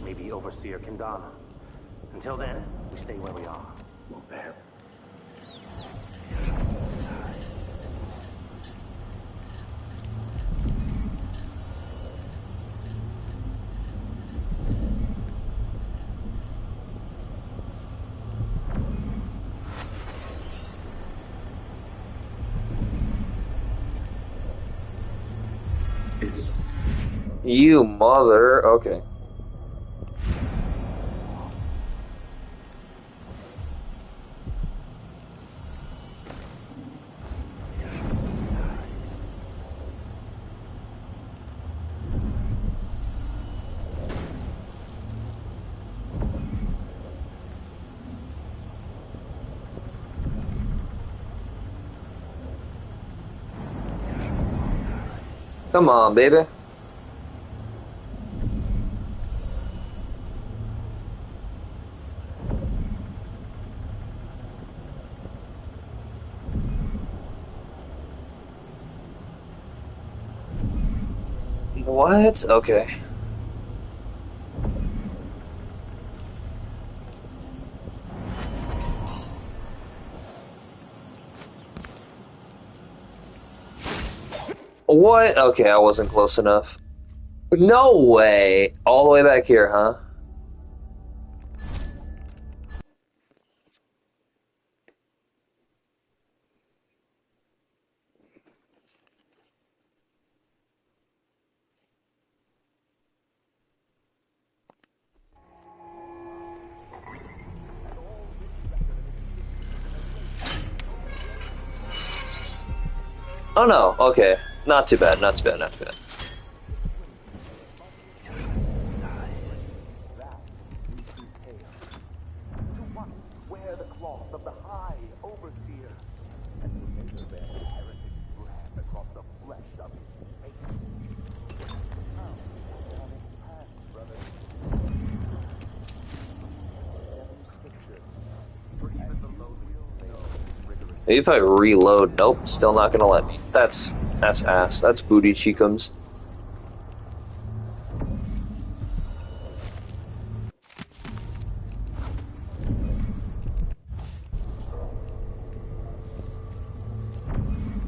Maybe Overseer Kendana. Until then, we stay where we are. Well, there. You mother. Okay. Come on, baby. What? Okay. What? Okay, I wasn't close enough. No way! All the way back here, huh? Oh no, okay. Not too bad, not too bad, not too bad. Wear the cloth of the High Overseer, and remember their heritage brand across the flesh of his face. Maybe if I reload, nope, still not gonna let me. That's ass. That's booty cheekums.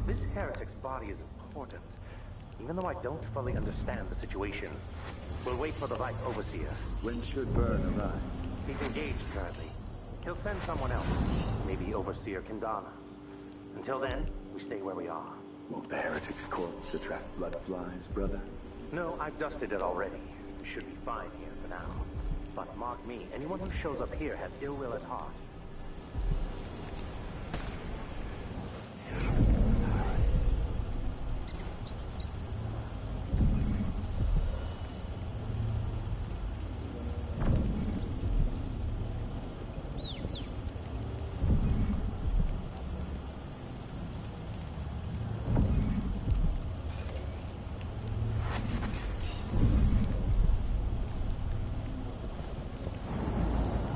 This heretic's body is important. Even though I don't fully understand the situation. We'll wait for the right Overseer. When should Burne arrive? He's engaged currently. He'll send someone else. Maybe Overseer Kendana. Until then, we stay where we are. Won't the heretic's corpse attract blood flies, brother? No, I've dusted it already. We should be fine here for now. But mark me, anyone who shows up here has ill will at heart.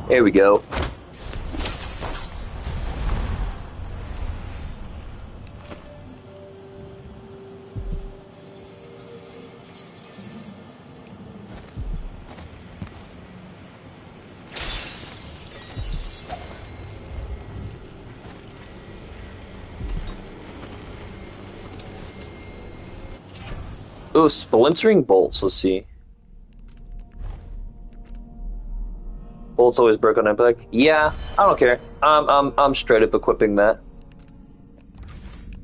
Here we go. Oh, splintering bolts, let's see. Bolts always break on impact. Yeah, I don't care. I'm straight up equipping that.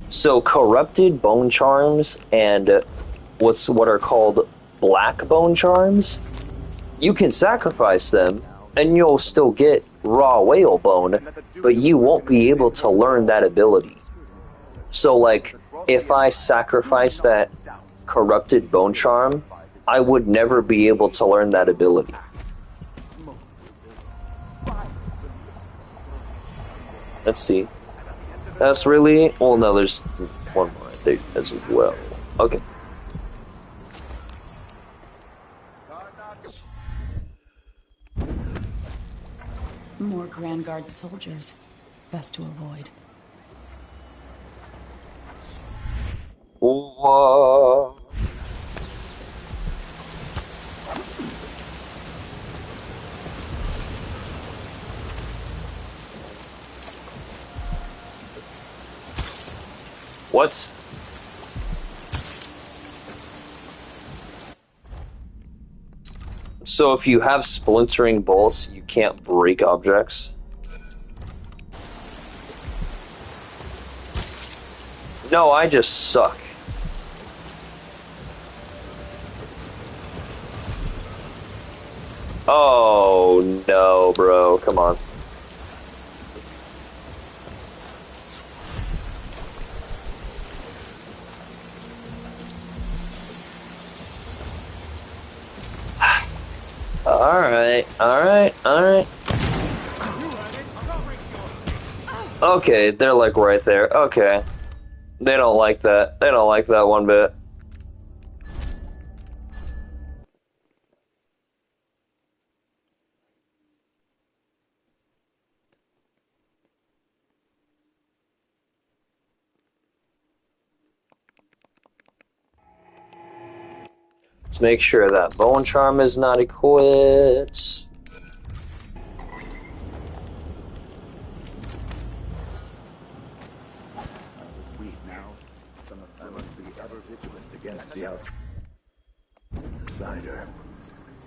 So corrupted bone charms and what are called black bone charms, you can sacrifice them and you'll still get raw whale bone, but you won't be able to learn that ability. So like, if I sacrifice that corrupted bone charm, I would never be able to learn that ability. Let's see. That's really... Well, no, there's one more right there as well. Okay. More Grand Guard soldiers. Best to avoid. Whoa. What? So if you have splintering bolts, you can't break objects? No, I just suck. Oh no, bro, come on. Alright. Okay, they're like right there. Okay. They don't like that. They don't like that one bit. Let's make sure that bone charm is not equipped.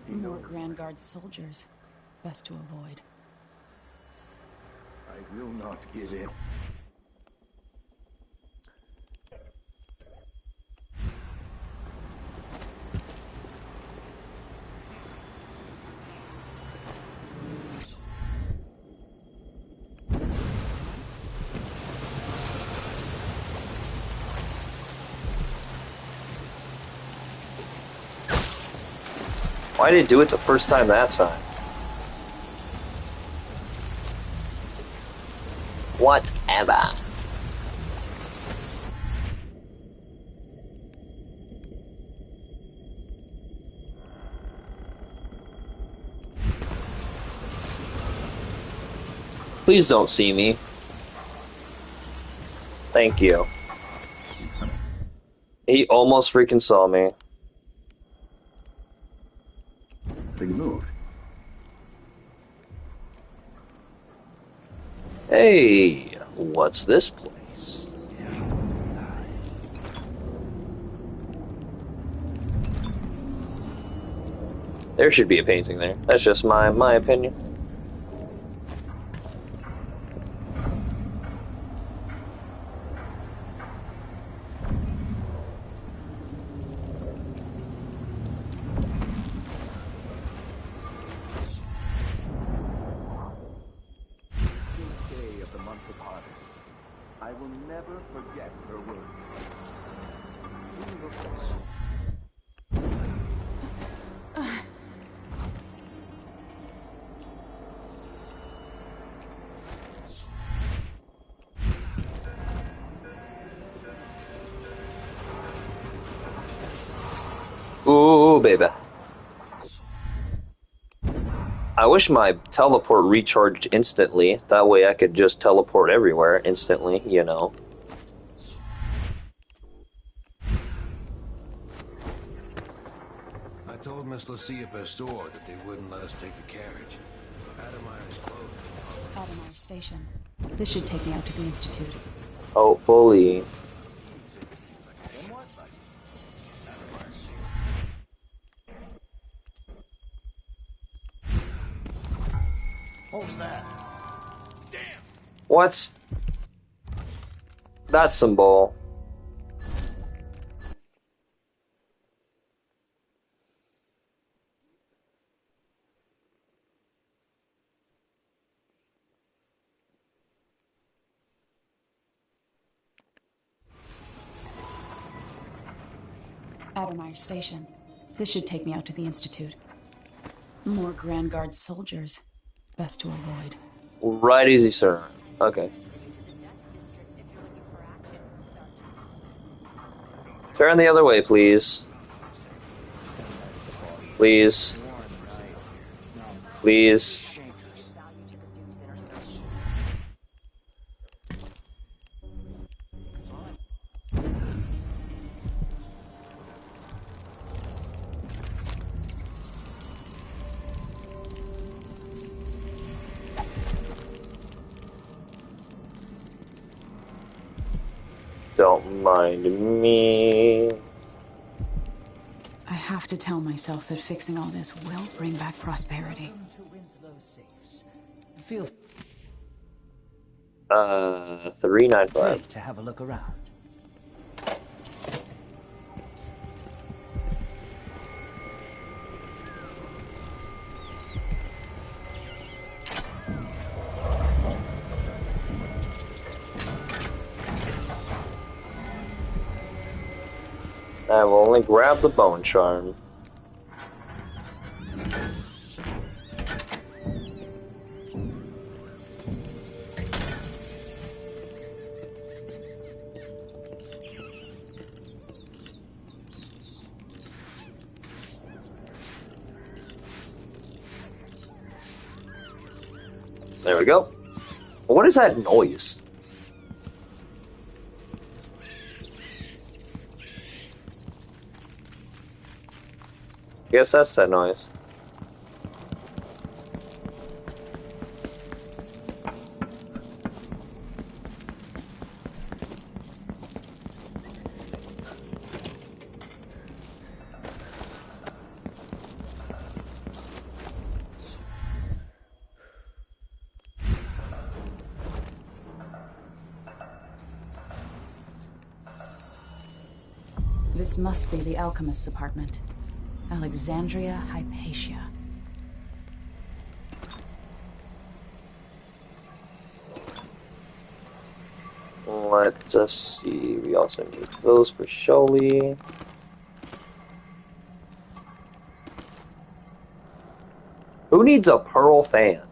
More Grand Guard soldiers. Best to avoid. I will not give in. Why did it do it the first time that time? Whatever. Please don't see me. Thank you. He almost freaking saw me. Big move. Hey, what's this place? There should be a painting there. That's just my opinion. never forget her words. Ooh, baby. I wish my teleport recharged instantly. That way I could just teleport everywhere instantly, you know. I told Miss Lucia Pastor that they wouldn't let us take the carriage. Adamire's closed. Adamire Station. This should take me out to the Institute. Hopefully. What was that? What? That's some bull. Adamire Station. This should take me out to the Institute. More Grand Guard soldiers. Best to avoid. Right easy, sir. Okay. Turn the other way, please. Please. Please. Don't mind me. I have to tell myself that fixing all this will bring back prosperity. Feel 395. to have a look around. I will only grab the bone charm. There we go. What is that noise? Guess that's that noise. This must be the alchemist's apartment. Alexandria Hypatia. Let us see. We also need those for Sholly. Who needs a pearl fan?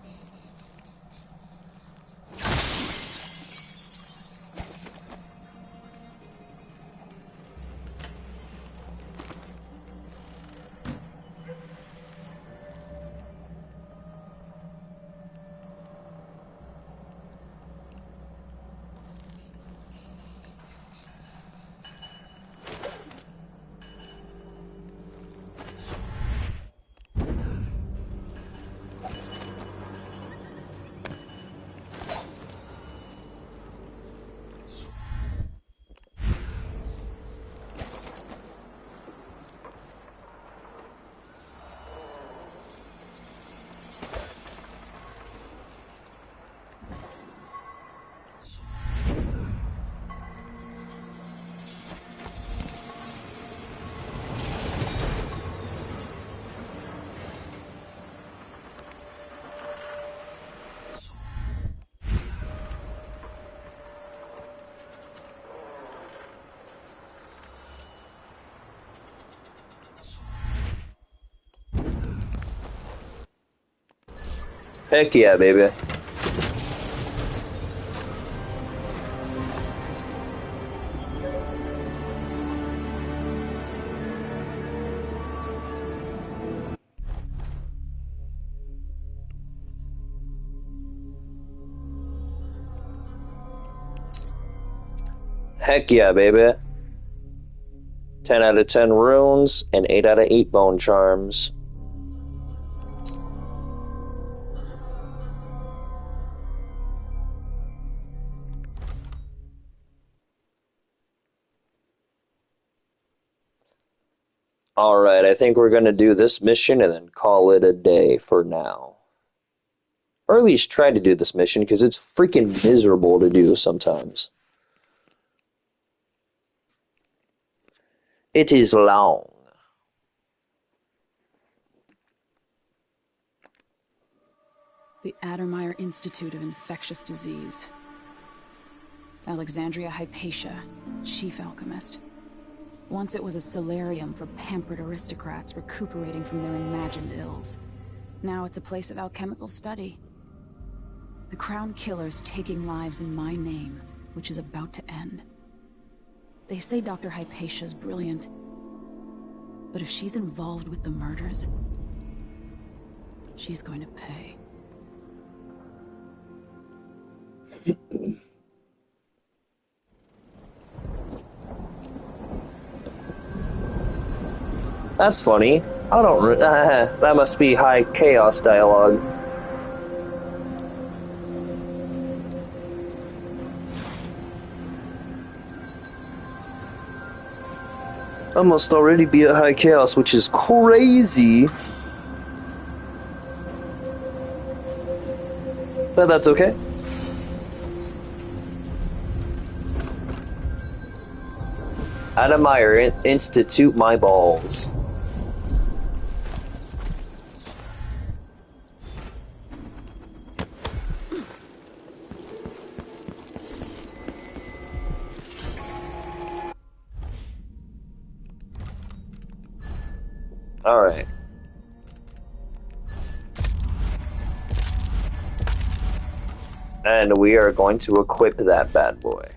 Heck yeah, baby. Heck yeah, baby. 10 out of 10 runes and 8 out of 8 bone charms. Alright, I think we're gonna do this mission and then call it a day for now. Or at least try to do this mission, because it's freaking miserable to do sometimes. It is long. The Addermeyer Institute of Infectious Disease. Alexandria Hypatia, chief alchemist. Once it was a solarium for pampered aristocrats recuperating from their imagined ills. Now it's a place of alchemical study. The Crown Killer's taking lives in my name, which is about to end. They say Dr. Hypatia's brilliant, but if she's involved with the murders, she's going to pay. That's funny. I don't that must be high chaos dialogue. I must already be at high chaos, which is crazy. But that's okay. Addermeyer Institute my balls. All right. And we are going to equip that bad boy.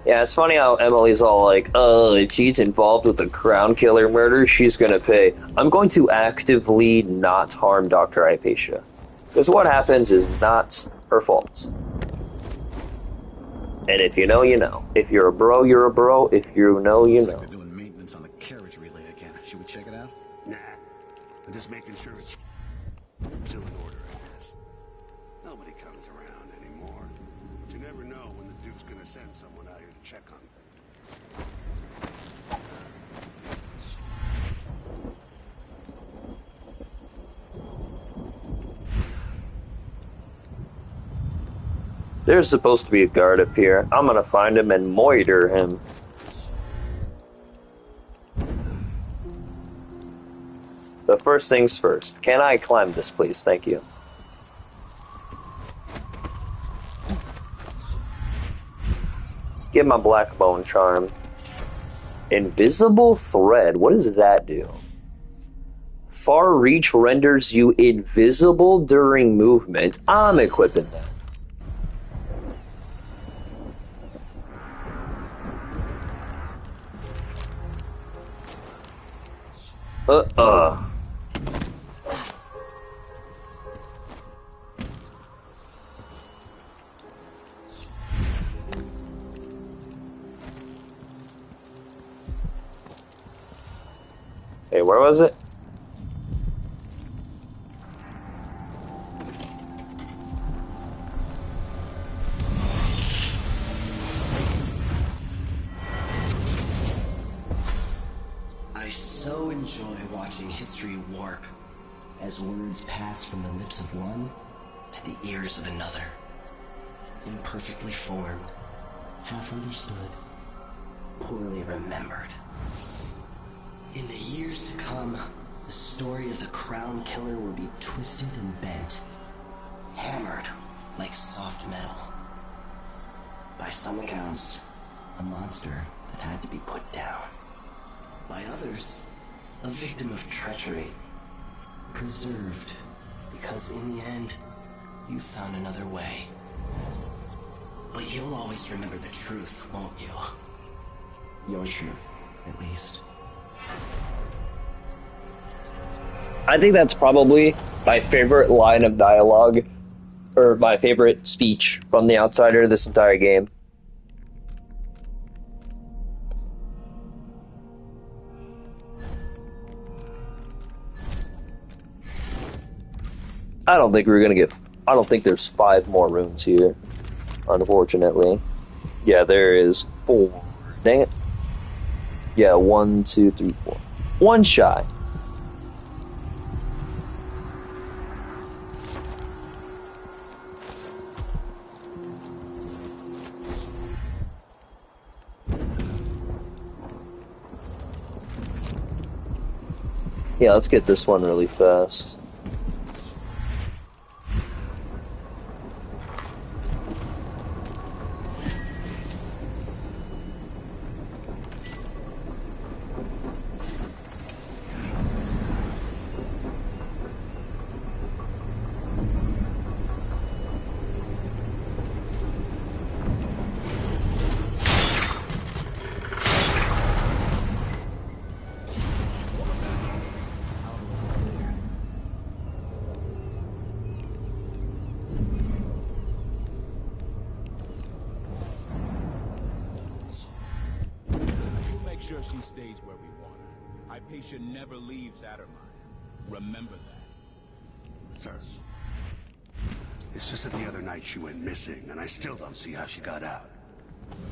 Yeah, it's funny how Emily's all like, if she's involved with the Crown Killer murder, she's gonna pay. I'm going to actively not harm Dr. Hypatia. Because what happens is not her fault. And if you know, you know. If you're a bro, you're a bro. If you know, you know. They're doing maintenance on the carriage relay again. Should we check it out? Nah. I'm just making sure it's still in order, I guess. Nobody comes around anymore. But you never know when the Duke's gonna send someone out here to check on them. There's supposed to be a guard up here. I'm gonna find him and moiter him. But first things first. Can I climb this, please? Thank you. Get my black bone charm. Invisible thread. What does that do? Far reach renders you invisible during movement. I'm equipping that. Hey, where was it? I so enjoy watching history warp as words pass from the lips of one to the ears of another. Imperfectly formed, half understood, poorly remembered. In the years to come, the story of the Crown Killer will be twisted and bent, hammered like soft metal. By some accounts, a monster that had to be put down. By others, a victim of treachery, preserved, because in the end, you found another way. But you'll always remember the truth, won't you? Your truth, at least. I think that's probably my favorite line of dialogue, or my favorite speech from the Outsider this entire game. I don't think I don't think there's 5 more runes here, unfortunately. Yeah, there is 4. Dang it. Yeah, 1, 2, 3, 4. 1 shy. Yeah, let's get this one really fast. Sure she stays where we want her. Hypatia never leaves Addermine. Remember that. Sir. It's just that the other night she went missing, and I still don't see how she got out.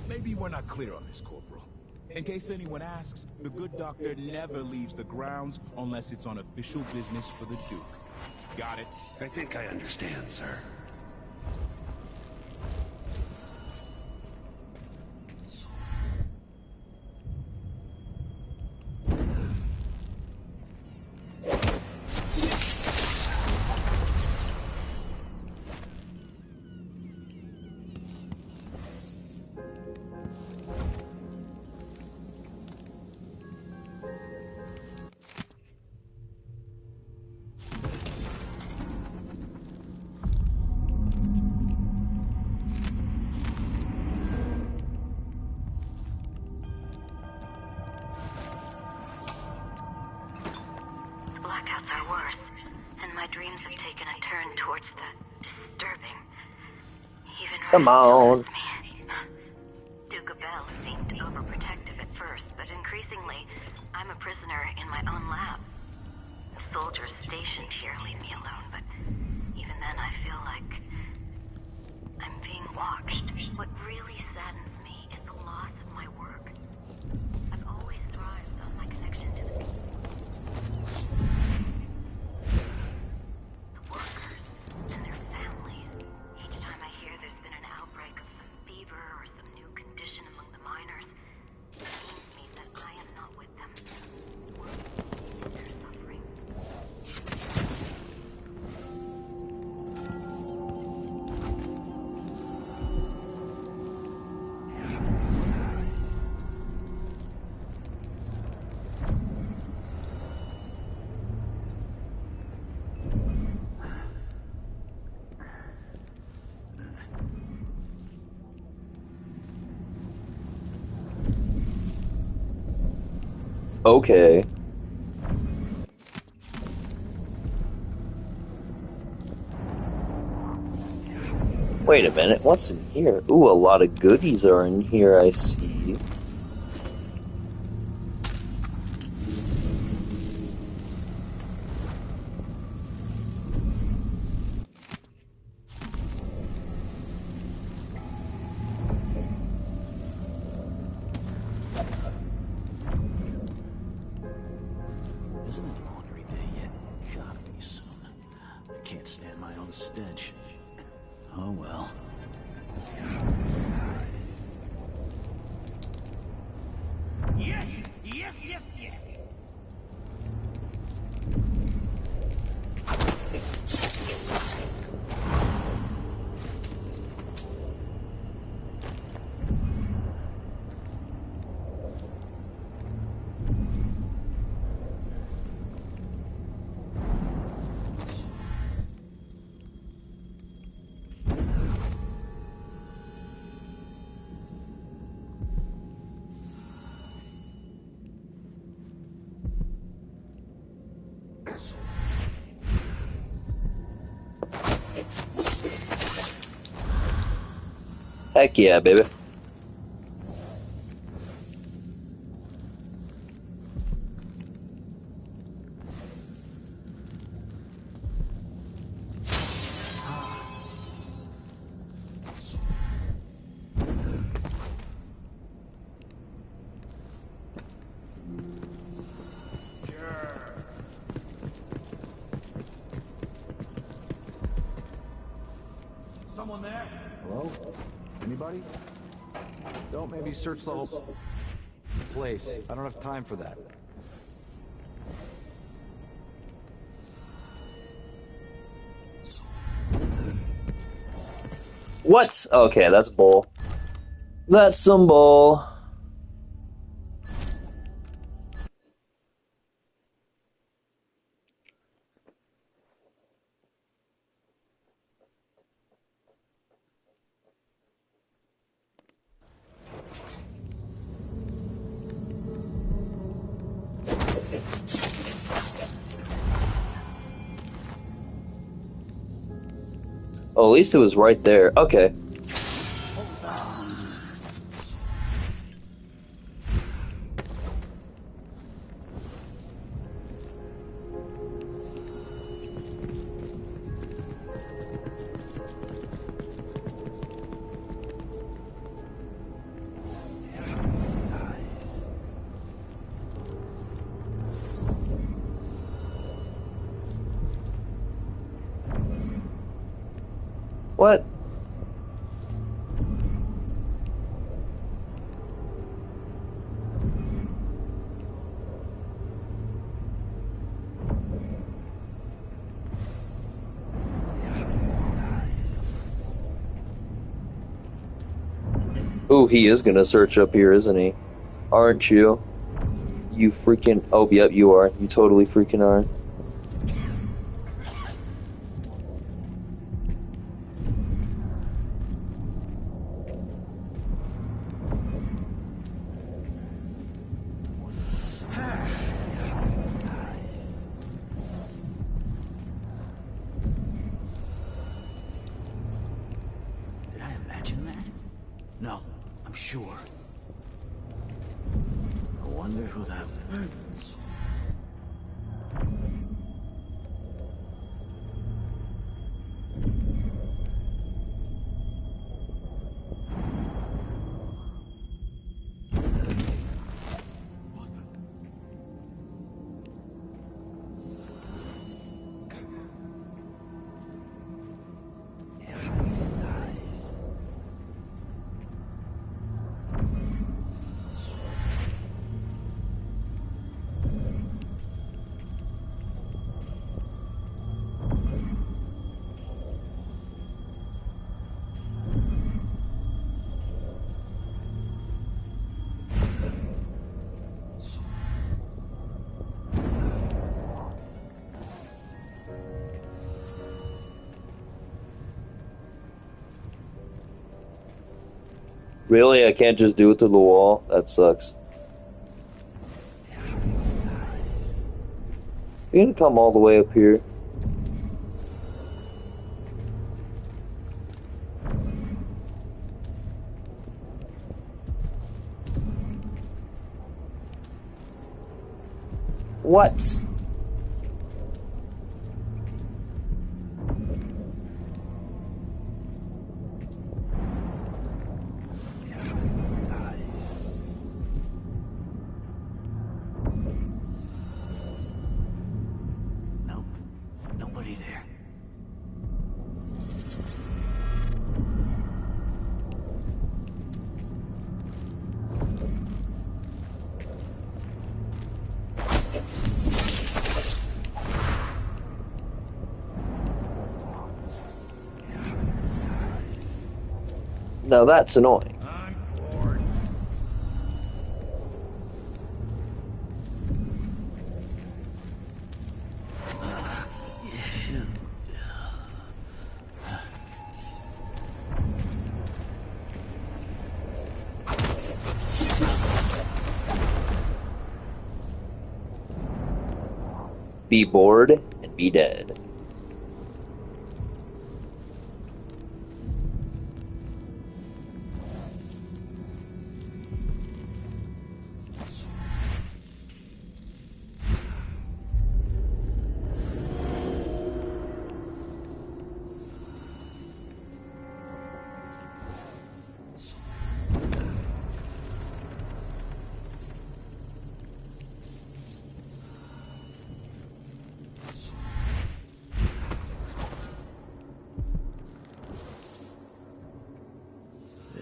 Maybe we're not clear on this, Corporal. In case anyone asks, the good doctor never leaves the grounds unless it's on official business for the Duke. Got it? I think I understand, sir. Come on. Duke Abel seemed overprotective at first, but increasingly, I'm a prisoner in my own lab. The soldiers stationed here leave me alone, but even then I feel like I'm being watched. What really saddens me is the loss of my work. I've always thrived on my connection to the workers and their families. Each time I hear there's been an outbreak of some fever or some new condition among the miners, it means me that I am not with them. Or their suffering. Okay. Wait a minute, what's in here? Ooh, a lot of goodies are in here, I see. Isn't it laundry day yet? Gotta be soon. I can't stand my own stench. Oh well. Heck yeah, baby. Someone there? Hello? Anybody? Don't maybe search the whole place. I don't have time for that. What? Okay, that's bull. That's some bull. Oh, at least it was right there. Okay. What? Ooh, he is gonna search up here, isn't he? Aren't you? You freaking... Oh, yep, you are. You totally freaking are. Did I imagine that? No, I'm sure. I wonder who that was. Really? I can't just do it through the wall? That sucks. You're gonna come all the way up here. What? Nope. Nobody there. Now that's annoying. Be bored and be dead.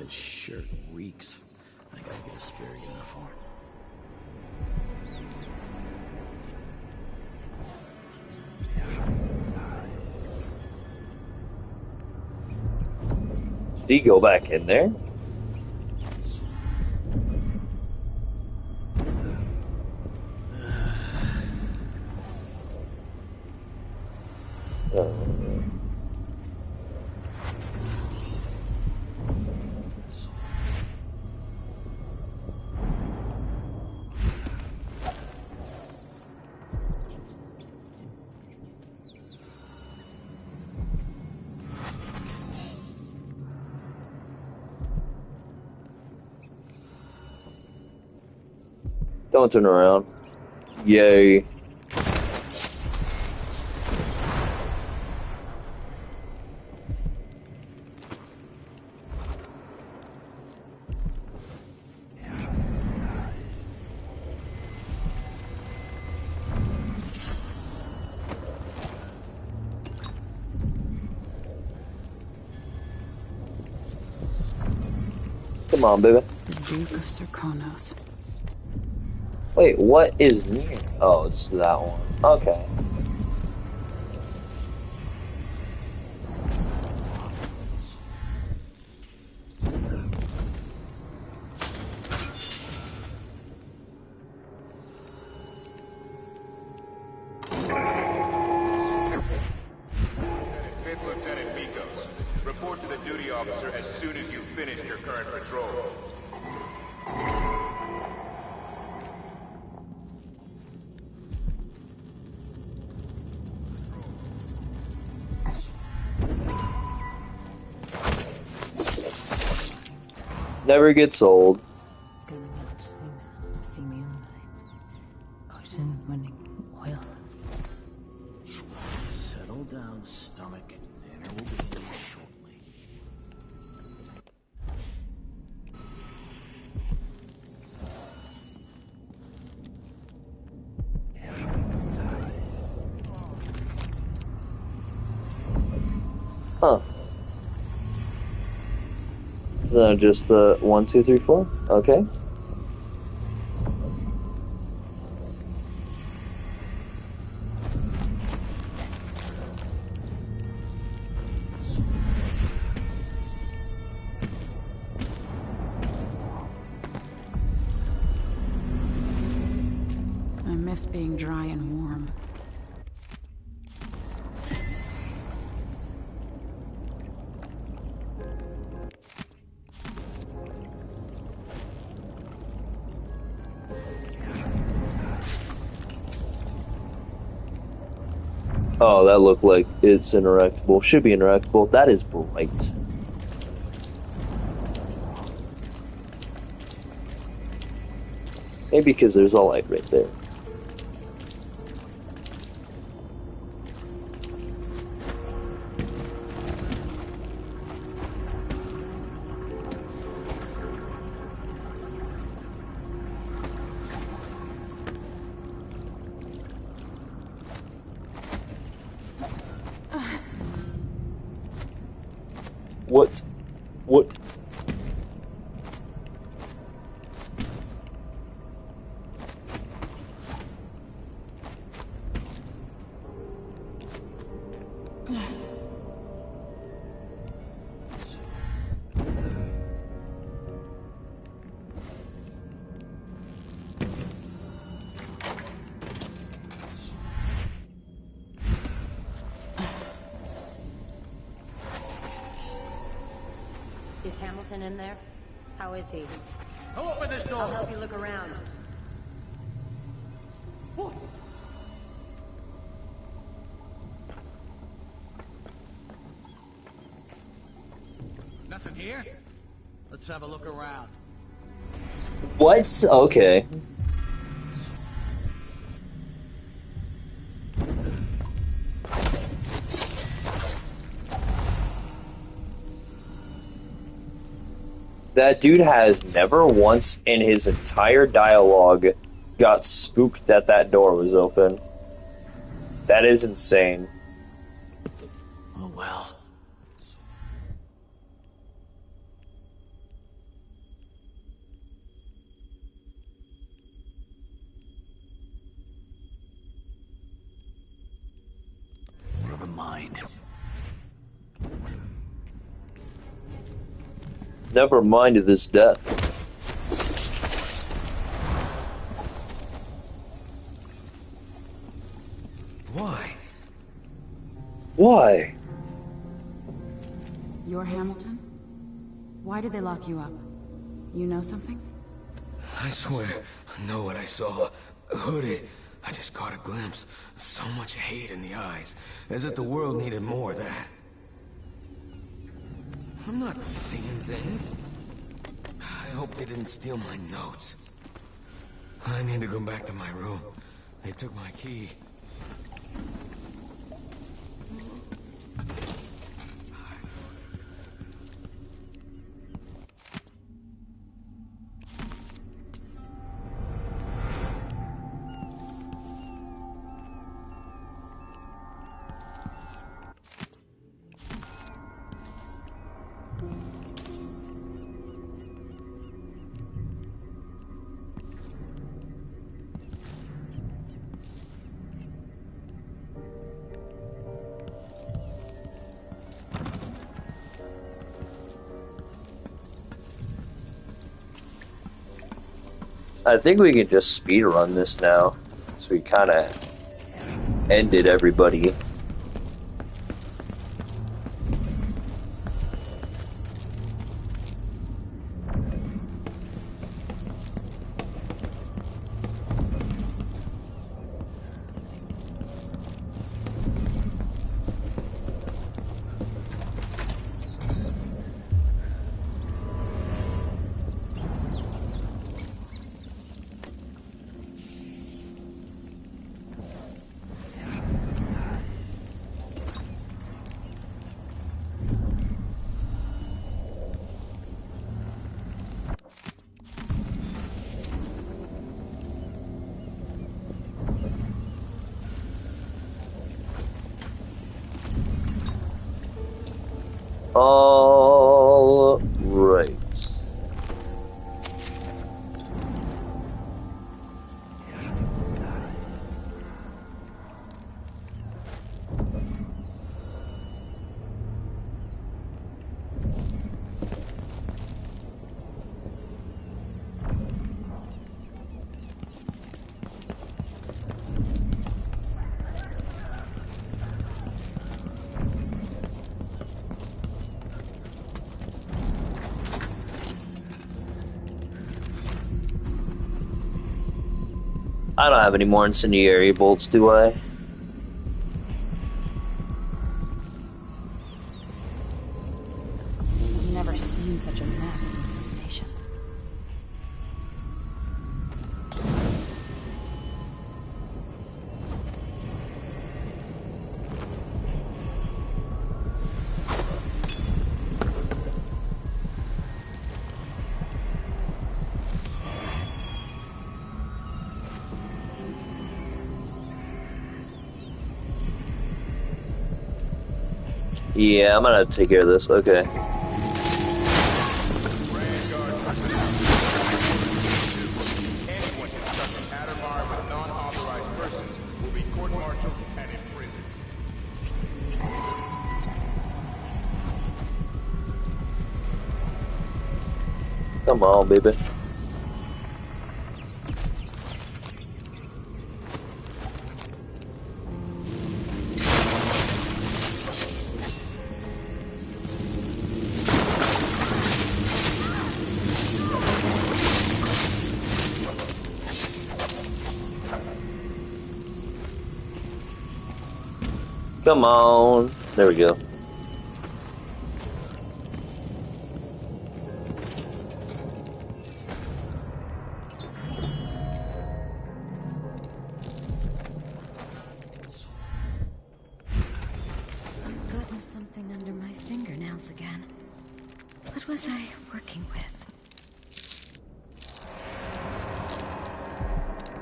This shirt reeks. I gotta get a spare uniform. Did he go back in there? Don't turn around. Yay. Come on, baby. The Duke of Serkonos. Wait, what is near? Oh, it's that one. Okay. Fifth Lieutenant Mikos, report to the duty officer as soon as you've finished your current patrol. Never gets old. See me on the ocean winning oil. Settle down, stomach. Dinner will be here shortly. Huh. So just the 1, 2, 3, 4. Okay. I miss being dry and warm. Oh, that looked like it's interactable. Should be interactable. That is bright. Maybe because there's a light right there. What? What? Is Hamilton in there? How is he? Open this door! I'll help you look around. Nothing here? Let's have a look around. What? Okay. That dude has never once in his entire dialogue got spooked that that door was open. That is insane. Oh well. Never mind this death. Why? Why? You're Hamilton? Why did they lock you up? You know something? I swear, I know what I saw. Hooded. I just caught a glimpse. So much hate in the eyes. As if the world needed more of that. I'm not seeing things. I hope they didn't steal my notes. I need to go back to my room. They took my key. I think we can just speed run this now. So we kind of ended everybody. All right. I don't have any more incendiary bolts, do I? I've never seen such a massive infestation. Yeah, I'm gonna take care of this. Okay. Anyone constructing Addermire with non-authorized persons will be court-martialed and imprisoned. Come on, baby. Come on. There we go. I've gotten something under my fingernails again. What was I working with?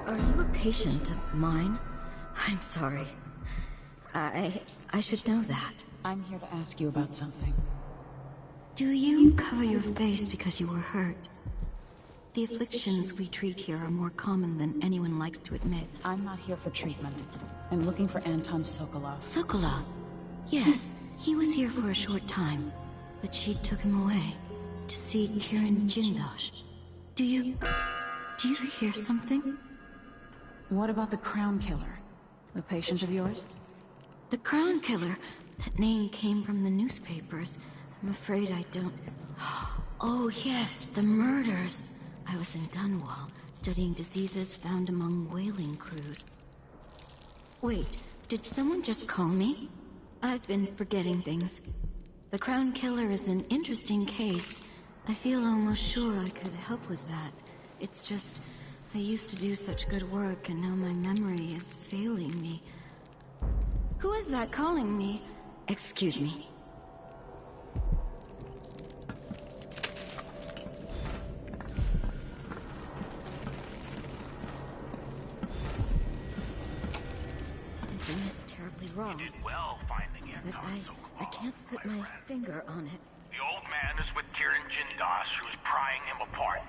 Are you a patient of mine? I'm sorry. I should know that. I'm here to ask you about something. Do you cover your face because you were hurt? The afflictions we treat here are more common than anyone likes to admit. I'm not here for treatment. I'm looking for Anton Sokolov. Sokolov? Yes, he was here for a short time, but she took him away. to see Kieran Jindosh. Do you hear something? What about the Crown Killer? The patient of yours? The Crown Killer? That name came from the newspapers. I'm afraid I don't... Oh yes, the murders. I was in Dunwall, studying diseases found among whaling crews. Wait, did someone just call me? I've been forgetting things. The Crown Killer is an interesting case. I feel almost sure I could help with that. It's just, I used to do such good work and now my memory is failing me. Who is that calling me? Excuse me. Something is terribly wrong. You did well finding But I can't put my finger on it. The old man is with Kieran Jindosh, who's prying him apart.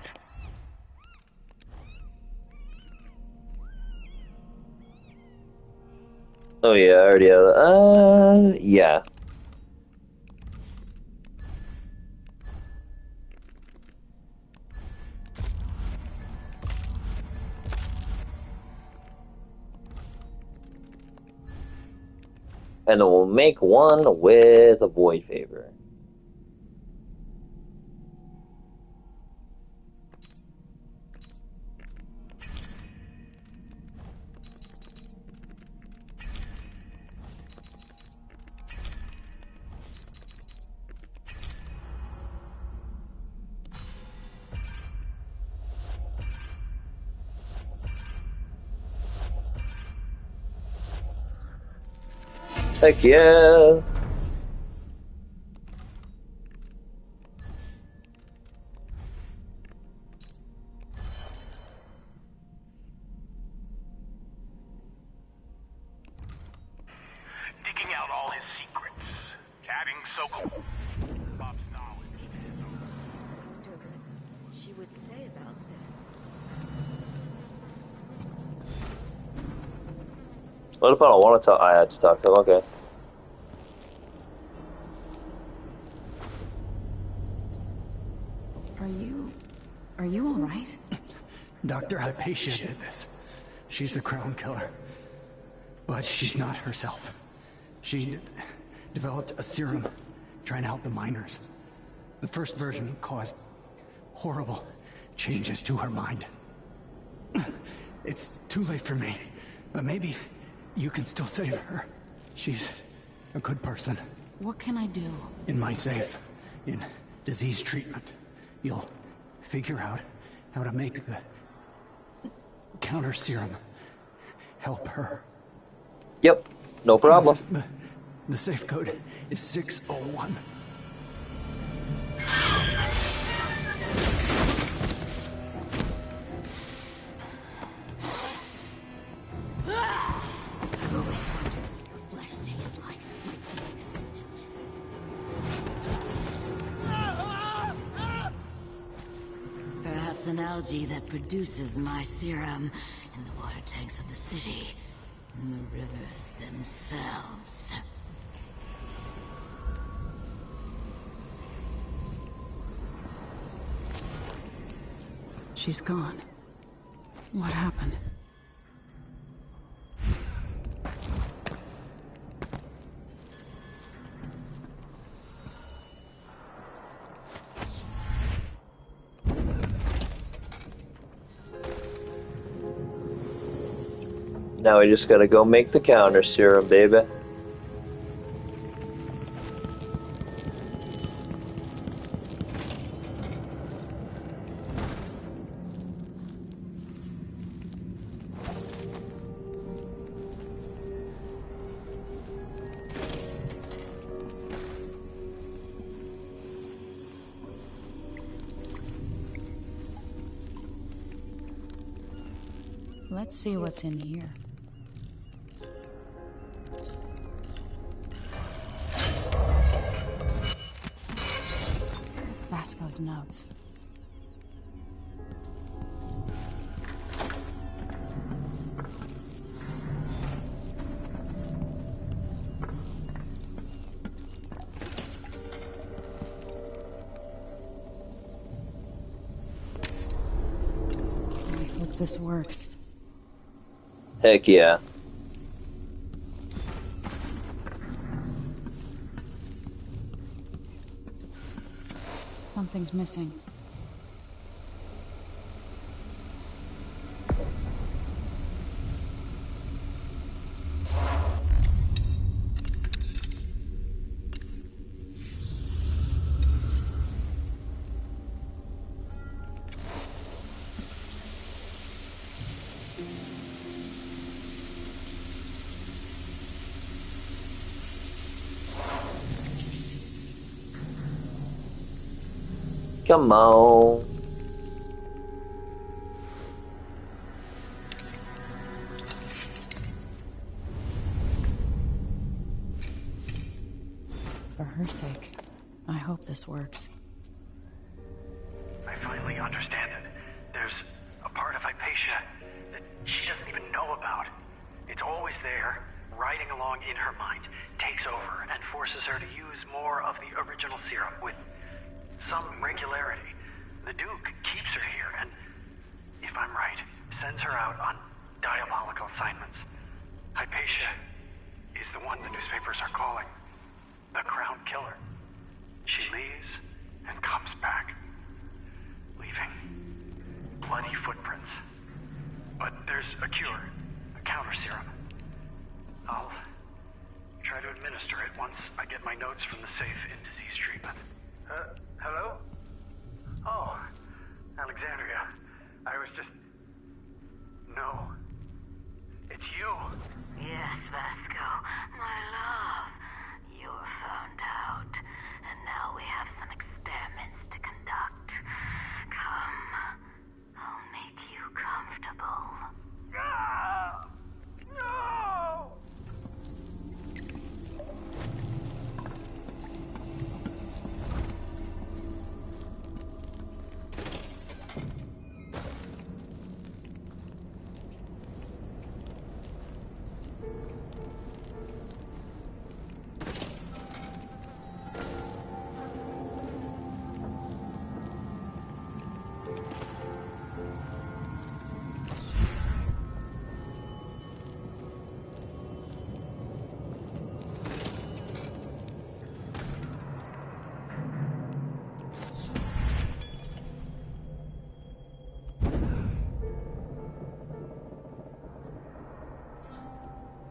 Oh yeah, I already have that. Yeah. And we'll make one with a void favor. Heck yeah! Digging out all his secrets. Adding Sokol. Bob's knowledge. She would say about this. What if I don't want to talk? I had to talk to him, okay. Are you alright? Doctor, Hypatia did this. She's the Crown Killer. But she's not herself. She developed a serum trying to help the miners. The first version caused horrible changes to her mind. It's too late for me, but maybe you can still save her. She's a good person. What can I do? In my safe, in disease treatment, you'll figure out how to make the counter serum help her. Yep, no problem. The safe code is 601. I've always wondered what your flesh tastes like, my dear assistant. Perhaps an algae that produces my serum in the water tanks of the city, in the rivers themselves. She's gone. What happened? Now we just gotta go make the counter serum, baby. Let's see what's in here. Vasco's notes. this works. Heck yeah. Something's missing. Come on. For her sake, I hope this works. I finally understand it. There's a part of Hypatia that she doesn't even know about. It's always there, riding along in her mind, takes over, and forces her to use more of the original serum with some regularity. The Duke keeps her here, and, if I'm right, sends her out on diabolical assignments. Hypatia is the one the newspapers are calling the Crown Killer. She leaves and comes back, leaving bloody footprints. But there's a cure, a counter serum. I'll try to administer it once I get my notes from the safe in disease treatment. Hello? Oh, Alexandria. I was just... No. It's you. Yes, Vasco, my love. You were found out, and now we have some experiments to conduct. Come, I'll make you comfortable. No! No!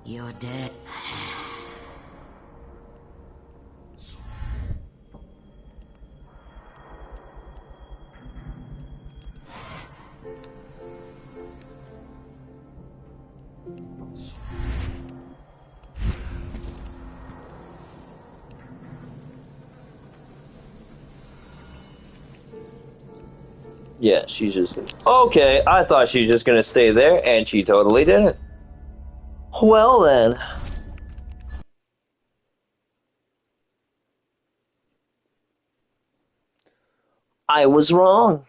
You're dead. Yeah, she's just... Okay, I thought she was just gonna stay there, and she totally didn't. Well then. I was wrong.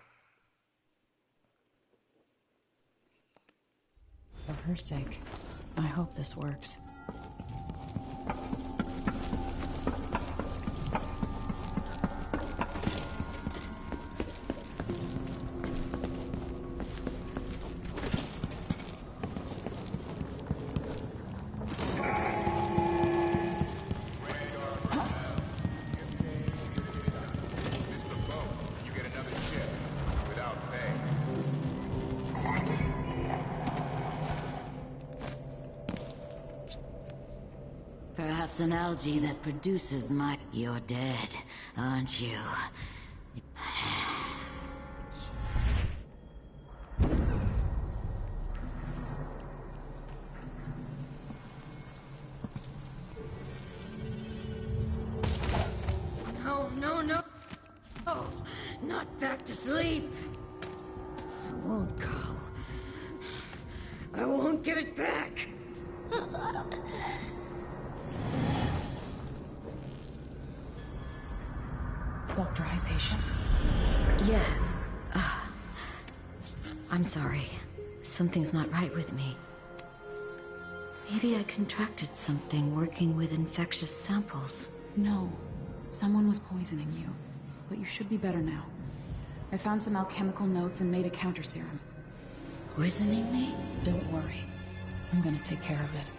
For her sake, I hope this works. Perhaps an algae that produces my... You're dead, aren't you? No, no, no. Oh, not back to sleep. I won't go. I won't get it back. Dr. Hypatia? Yes. I'm sorry. Something's not right with me. Maybe I contracted something working with infectious samples. No. Someone was poisoning you. But you should be better now. I found some alchemical notes and made a counter serum. poisoning me? Don't worry. I'm gonna take care of it.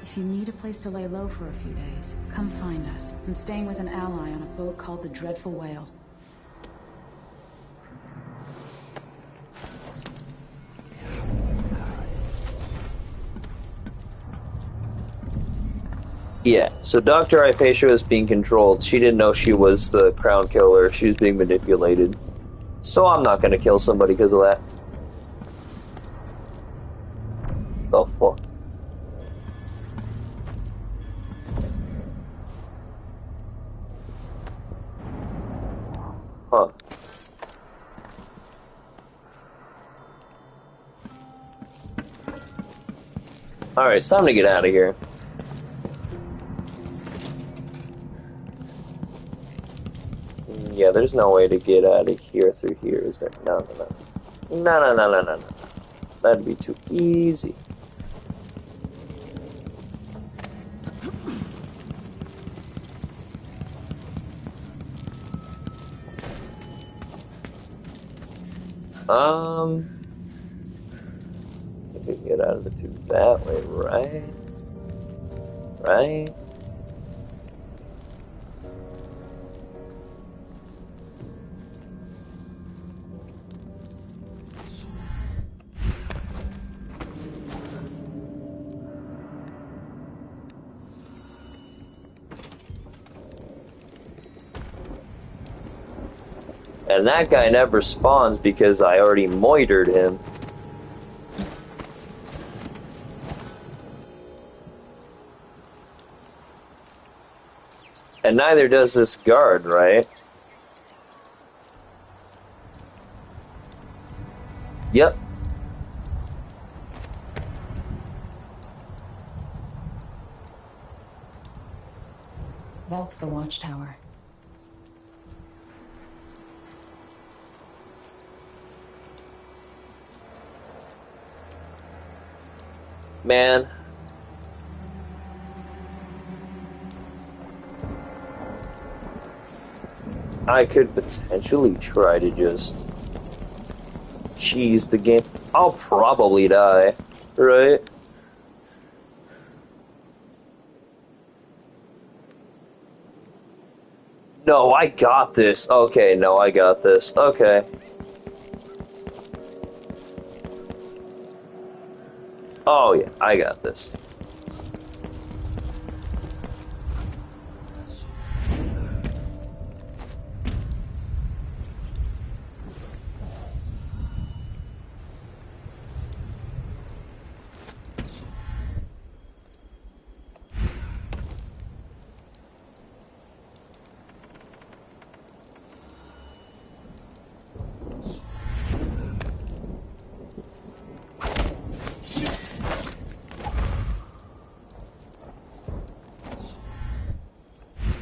If you need a place to lay low for a few days, come find us. I'm staying with an ally on a boat called the Dreadful Whale. Yeah, so Dr. Hypatia was being controlled. She didn't know she was the crown killer. She was being manipulated. So I'm not gonna kill somebody because of that. The fuck? Huh. Alright, it's time to get out of here. Yeah, there's no way to get out of here through here, is there? No, no, no. No, no, no, no, no, no. That'd be too easy. We can get out of the tube that way, right? Right? And that guy never spawns because I already moitered him. And neither does this guard, right? Yep. That's the watchtower. Man. I could potentially try to just cheese the game. I'll probably die, right? No, I got this. Okay, no, I got this. Okay. Oh yeah, I got this.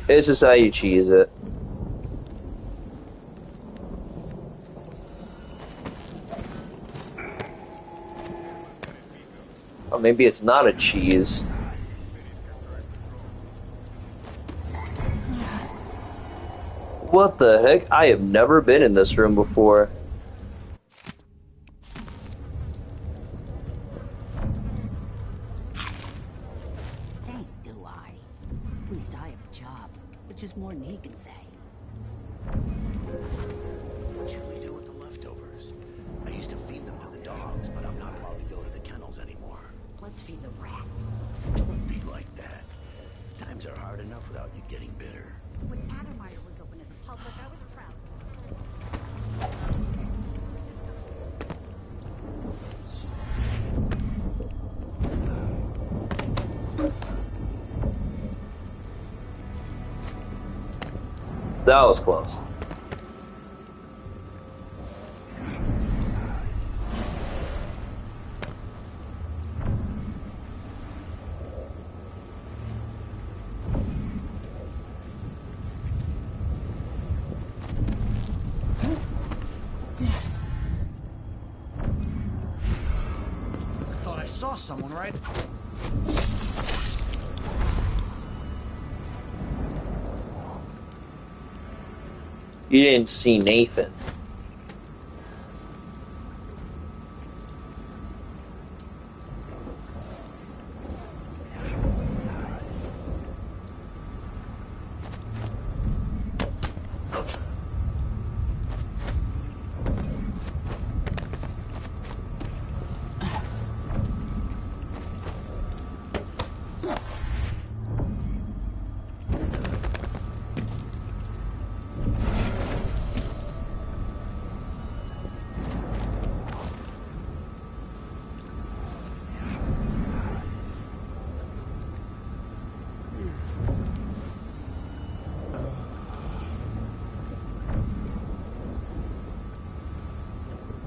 This is how you cheese it. Or maybe it's not a cheese. What the heck? I have never been in this room before. Which is more than he can say. What should we do with the leftovers? I used to feed them to the dogs, but I'm not allowed to go to the kennels anymore. Let's feed the rats. Don't be like that. Times are hard enough without you getting bitter. When Addermeyer was open to the public, I was proud. That was close. I thought I saw someone, right? You didn't see Nathan.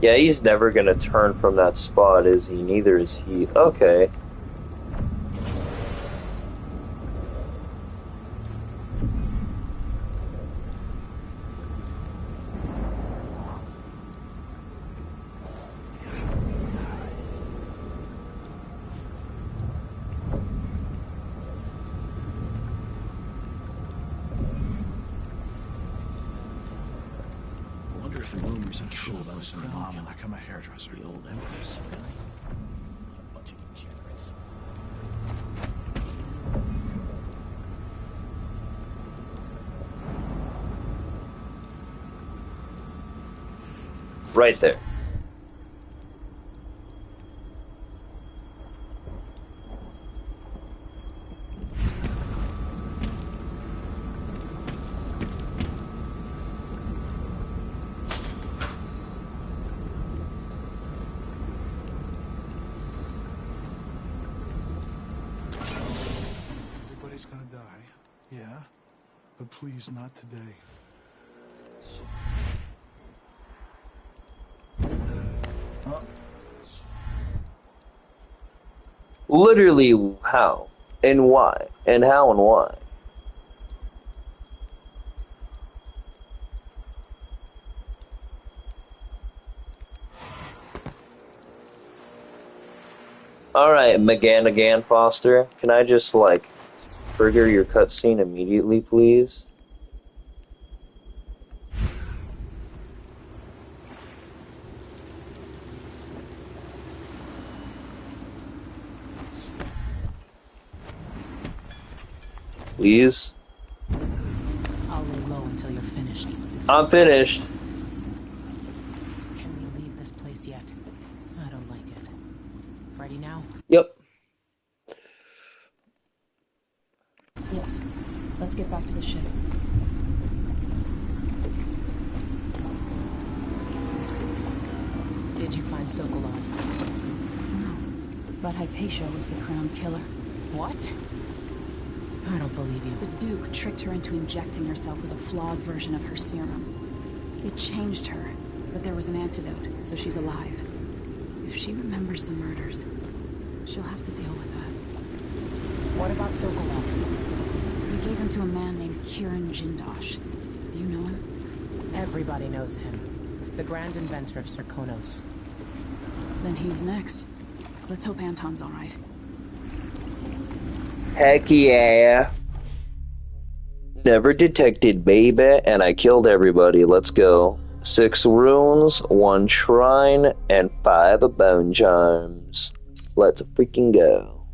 Yeah, he's never gonna turn from that spot, is he? Neither is he. Okay. Wonder if the rumors are true about Listen, Mom, like I'm a hairdresser. the old Empress, really? A bunch of degenerates. Right there. Everybody's gonna die, yeah? But please, not today. Literally, how? And why? And how and why? Alright, McGannigan Foster, can I just, like, trigger your cutscene immediately, please? Please? I'll lay low until you're finished. I'm finished. Can we leave this place yet? I don't like it. Ready now? Yep. Yes. Let's get back to the ship. Did you find Sokolov? No. But Hypatia was the crown killer. What? I don't believe you. The Duke tricked her into injecting herself with a flawed version of her serum. It changed her, but there was an antidote, so she's alive. If she remembers the murders, she'll have to deal with that. What about Sokolov? We gave him to a man named Kieran Jindosh. Do you know him? Everybody knows him. The grand inventor of Serkonos. Then he's next. Let's hope Anton's all right. Heck yeah. Never detected, baby, and I killed everybody. Let's go. 6 runes, 1 shrine, and 5 bone charms. Let's freaking go.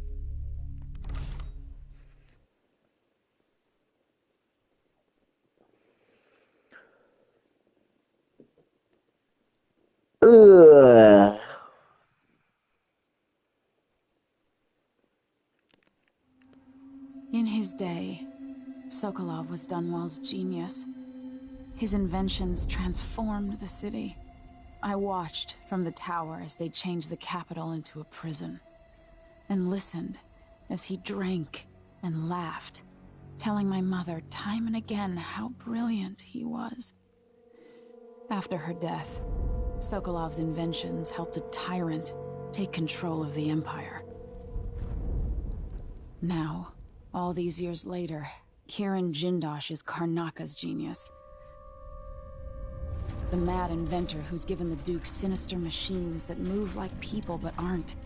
Ugh. In his day, Sokolov was Dunwall's genius. His inventions transformed the city. I watched from the tower as they changed the capital into a prison, and listened as he drank and laughed, telling my mother time and again how brilliant he was. After her death, Sokolov's inventions helped a tyrant take control of the Empire. Now, all these years later, Kieran Jindosh is Karnaka's genius. The mad inventor who's given the Duke sinister machines that move like people but aren't.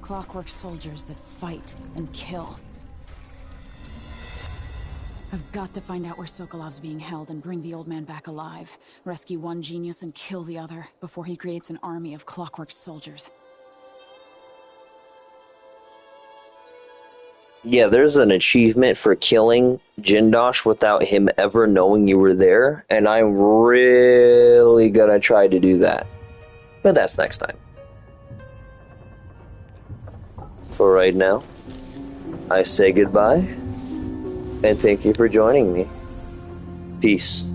Clockwork soldiers that fight and kill. I've got to find out where Sokolov's being held and bring the old man back alive. Rescue one genius and kill the other before he creates an army of clockwork soldiers. Yeah, there's an achievement for killing Jindosh without him ever knowing you were there, and I'm really gonna try to do that. But that's next time. For right now, I say goodbye, and thank you for joining me. Peace.